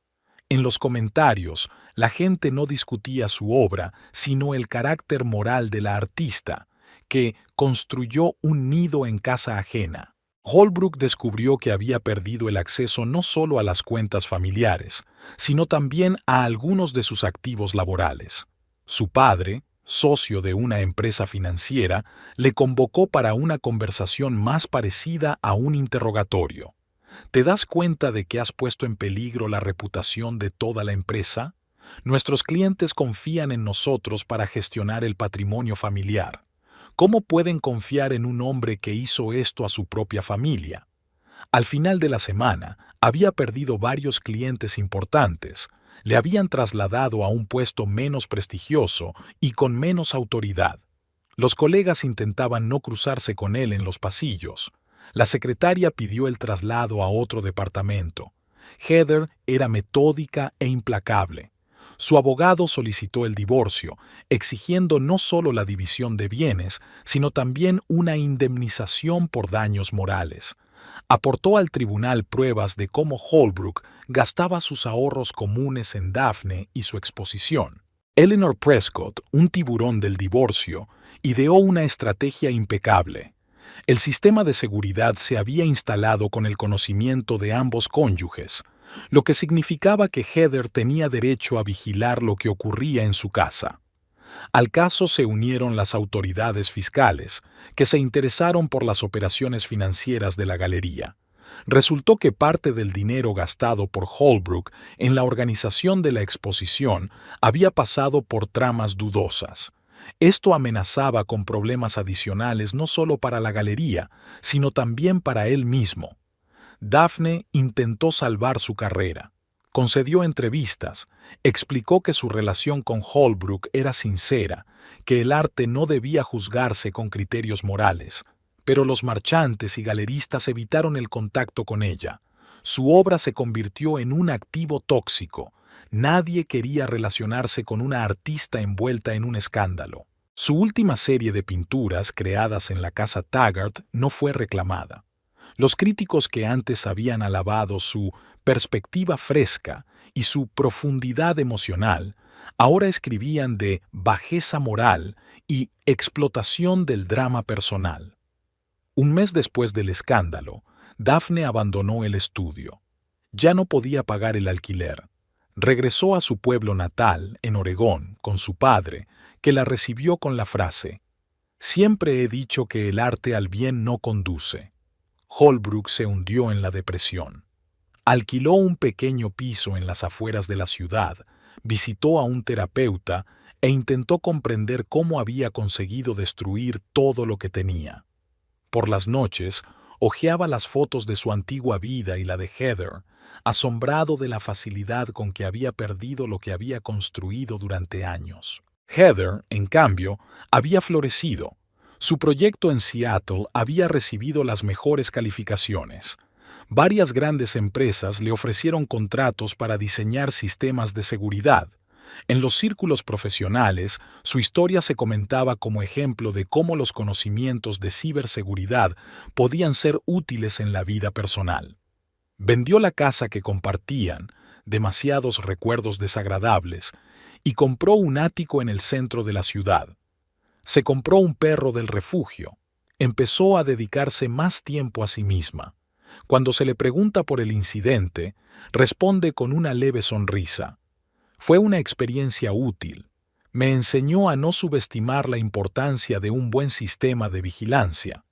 En los comentarios, la gente no discutía su obra, sino el carácter moral de la artista, que construyó un nido en casa ajena. Holbrook descubrió que había perdido el acceso no solo a las cuentas familiares, sino también a algunos de sus activos laborales. Su padre, socio de una empresa financiera, le convocó para una conversación más parecida a un interrogatorio. ¿Te das cuenta de que has puesto en peligro la reputación de toda la empresa? Nuestros clientes confían en nosotros para gestionar el patrimonio familiar. ¿Cómo pueden confiar en un hombre que hizo esto a su propia familia? Al final de la semana, había perdido varios clientes importantes. Le habían trasladado a un puesto menos prestigioso y con menos autoridad. Los colegas intentaban no cruzarse con él en los pasillos. La secretaria pidió el traslado a otro departamento. Heather era metódica e implacable. Su abogado solicitó el divorcio, exigiendo no solo la división de bienes, sino también una indemnización por daños morales. Aportó al tribunal pruebas de cómo Holbrook gastaba sus ahorros comunes en Daphne y su exposición. Eleanor Prescott, un tiburón del divorcio, ideó una estrategia impecable. El sistema de seguridad se había instalado con el conocimiento de ambos cónyuges, lo que significaba que Heather tenía derecho a vigilar lo que ocurría en su casa. Al caso se unieron las autoridades fiscales, que se interesaron por las operaciones financieras de la galería. Resultó que parte del dinero gastado por Holbrook en la organización de la exposición había pasado por tramas dudosas. Esto amenazaba con problemas adicionales no solo para la galería, sino también para él mismo. Daphne intentó salvar su carrera. Concedió entrevistas, explicó que su relación con Holbrook era sincera, que el arte no debía juzgarse con criterios morales, pero los marchantes y galeristas evitaron el contacto con ella. Su obra se convirtió en un activo tóxico. Nadie quería relacionarse con una artista envuelta en un escándalo. Su última serie de pinturas, creadas en la casa Taggart, no fue reclamada. Los críticos que antes habían alabado su perspectiva fresca y su profundidad emocional, ahora escribían de bajeza moral y explotación del drama personal. Un mes después del escándalo, Daphne abandonó el estudio. Ya no podía pagar el alquiler. Regresó a su pueblo natal, en Oregón, con su padre, que la recibió con la frase: «Siempre he dicho que el arte al bien no conduce». Holbrook se hundió en la depresión. Alquiló un pequeño piso en las afueras de la ciudad, visitó a un terapeuta e intentó comprender cómo había conseguido destruir todo lo que tenía. Por las noches, hojeaba las fotos de su antigua vida y la de Heather, asombrado de la facilidad con que había perdido lo que había construido durante años. Heather, en cambio, había florecido. Su proyecto en Seattle había recibido las mejores calificaciones. Varias grandes empresas le ofrecieron contratos para diseñar sistemas de seguridad. En los círculos profesionales, su historia se comentaba como ejemplo de cómo los conocimientos de ciberseguridad podían ser útiles en la vida personal. Vendió la casa que compartían, demasiados recuerdos desagradables, y compró un ático en el centro de la ciudad. Se compró un perro del refugio. Empezó a dedicarse más tiempo a sí misma. Cuando se le pregunta por el incidente, responde con una leve sonrisa: «Fue una experiencia útil. Me enseñó a no subestimar la importancia de un buen sistema de vigilancia».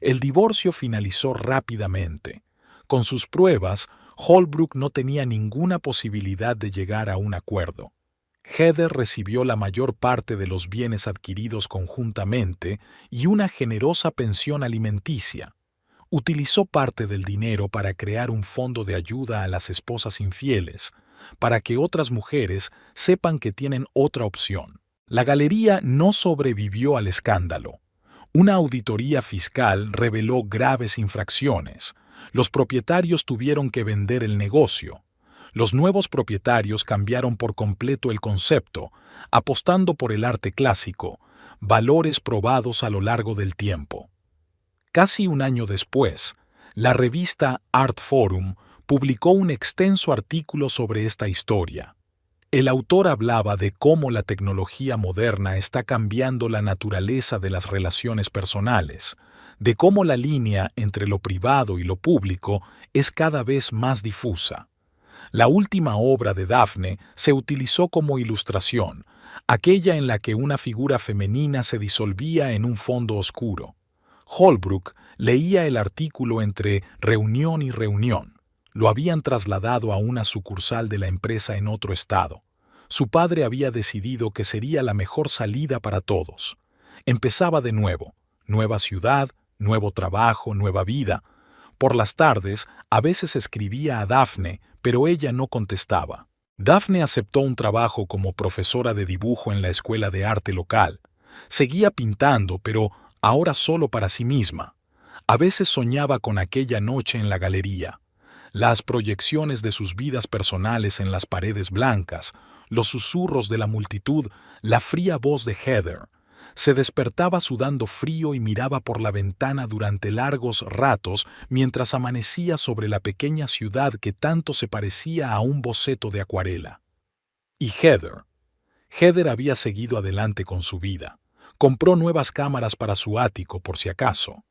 El divorcio finalizó rápidamente. Con sus pruebas, Holbrook no tenía ninguna posibilidad de llegar a un acuerdo. Heather recibió la mayor parte de los bienes adquiridos conjuntamente y una generosa pensión alimenticia. Utilizó parte del dinero para crear un fondo de ayuda a las esposas infieles, para que otras mujeres sepan que tienen otra opción. La galería no sobrevivió al escándalo. Una auditoría fiscal reveló graves infracciones. Los propietarios tuvieron que vender el negocio. Los nuevos propietarios cambiaron por completo el concepto, apostando por el arte clásico, valores probados a lo largo del tiempo. Casi un año después, la revista Art Forum publicó un extenso artículo sobre esta historia. El autor hablaba de cómo la tecnología moderna está cambiando la naturaleza de las relaciones personales, de cómo la línea entre lo privado y lo público es cada vez más difusa. La última obra de Daphne se utilizó como ilustración, aquella en la que una figura femenina se disolvía en un fondo oscuro. Holbrook leía el artículo entre reunión y reunión. Lo habían trasladado a una sucursal de la empresa en otro estado. Su padre había decidido que sería la mejor salida para todos. Empezaba de nuevo, nueva ciudad, nuevo trabajo, nueva vida. Por las tardes, a veces escribía a Daphne, pero ella no contestaba. Daphne aceptó un trabajo como profesora de dibujo en la escuela de arte local. Seguía pintando, pero ahora solo para sí misma. A veces soñaba con aquella noche en la galería. Las proyecciones de sus vidas personales en las paredes blancas, los susurros de la multitud, la fría voz de Heather. Se despertaba sudando frío y miraba por la ventana durante largos ratos mientras amanecía sobre la pequeña ciudad que tanto se parecía a un boceto de acuarela. Y Heather había seguido adelante con su vida. Compró nuevas cámaras para su ático por si acaso.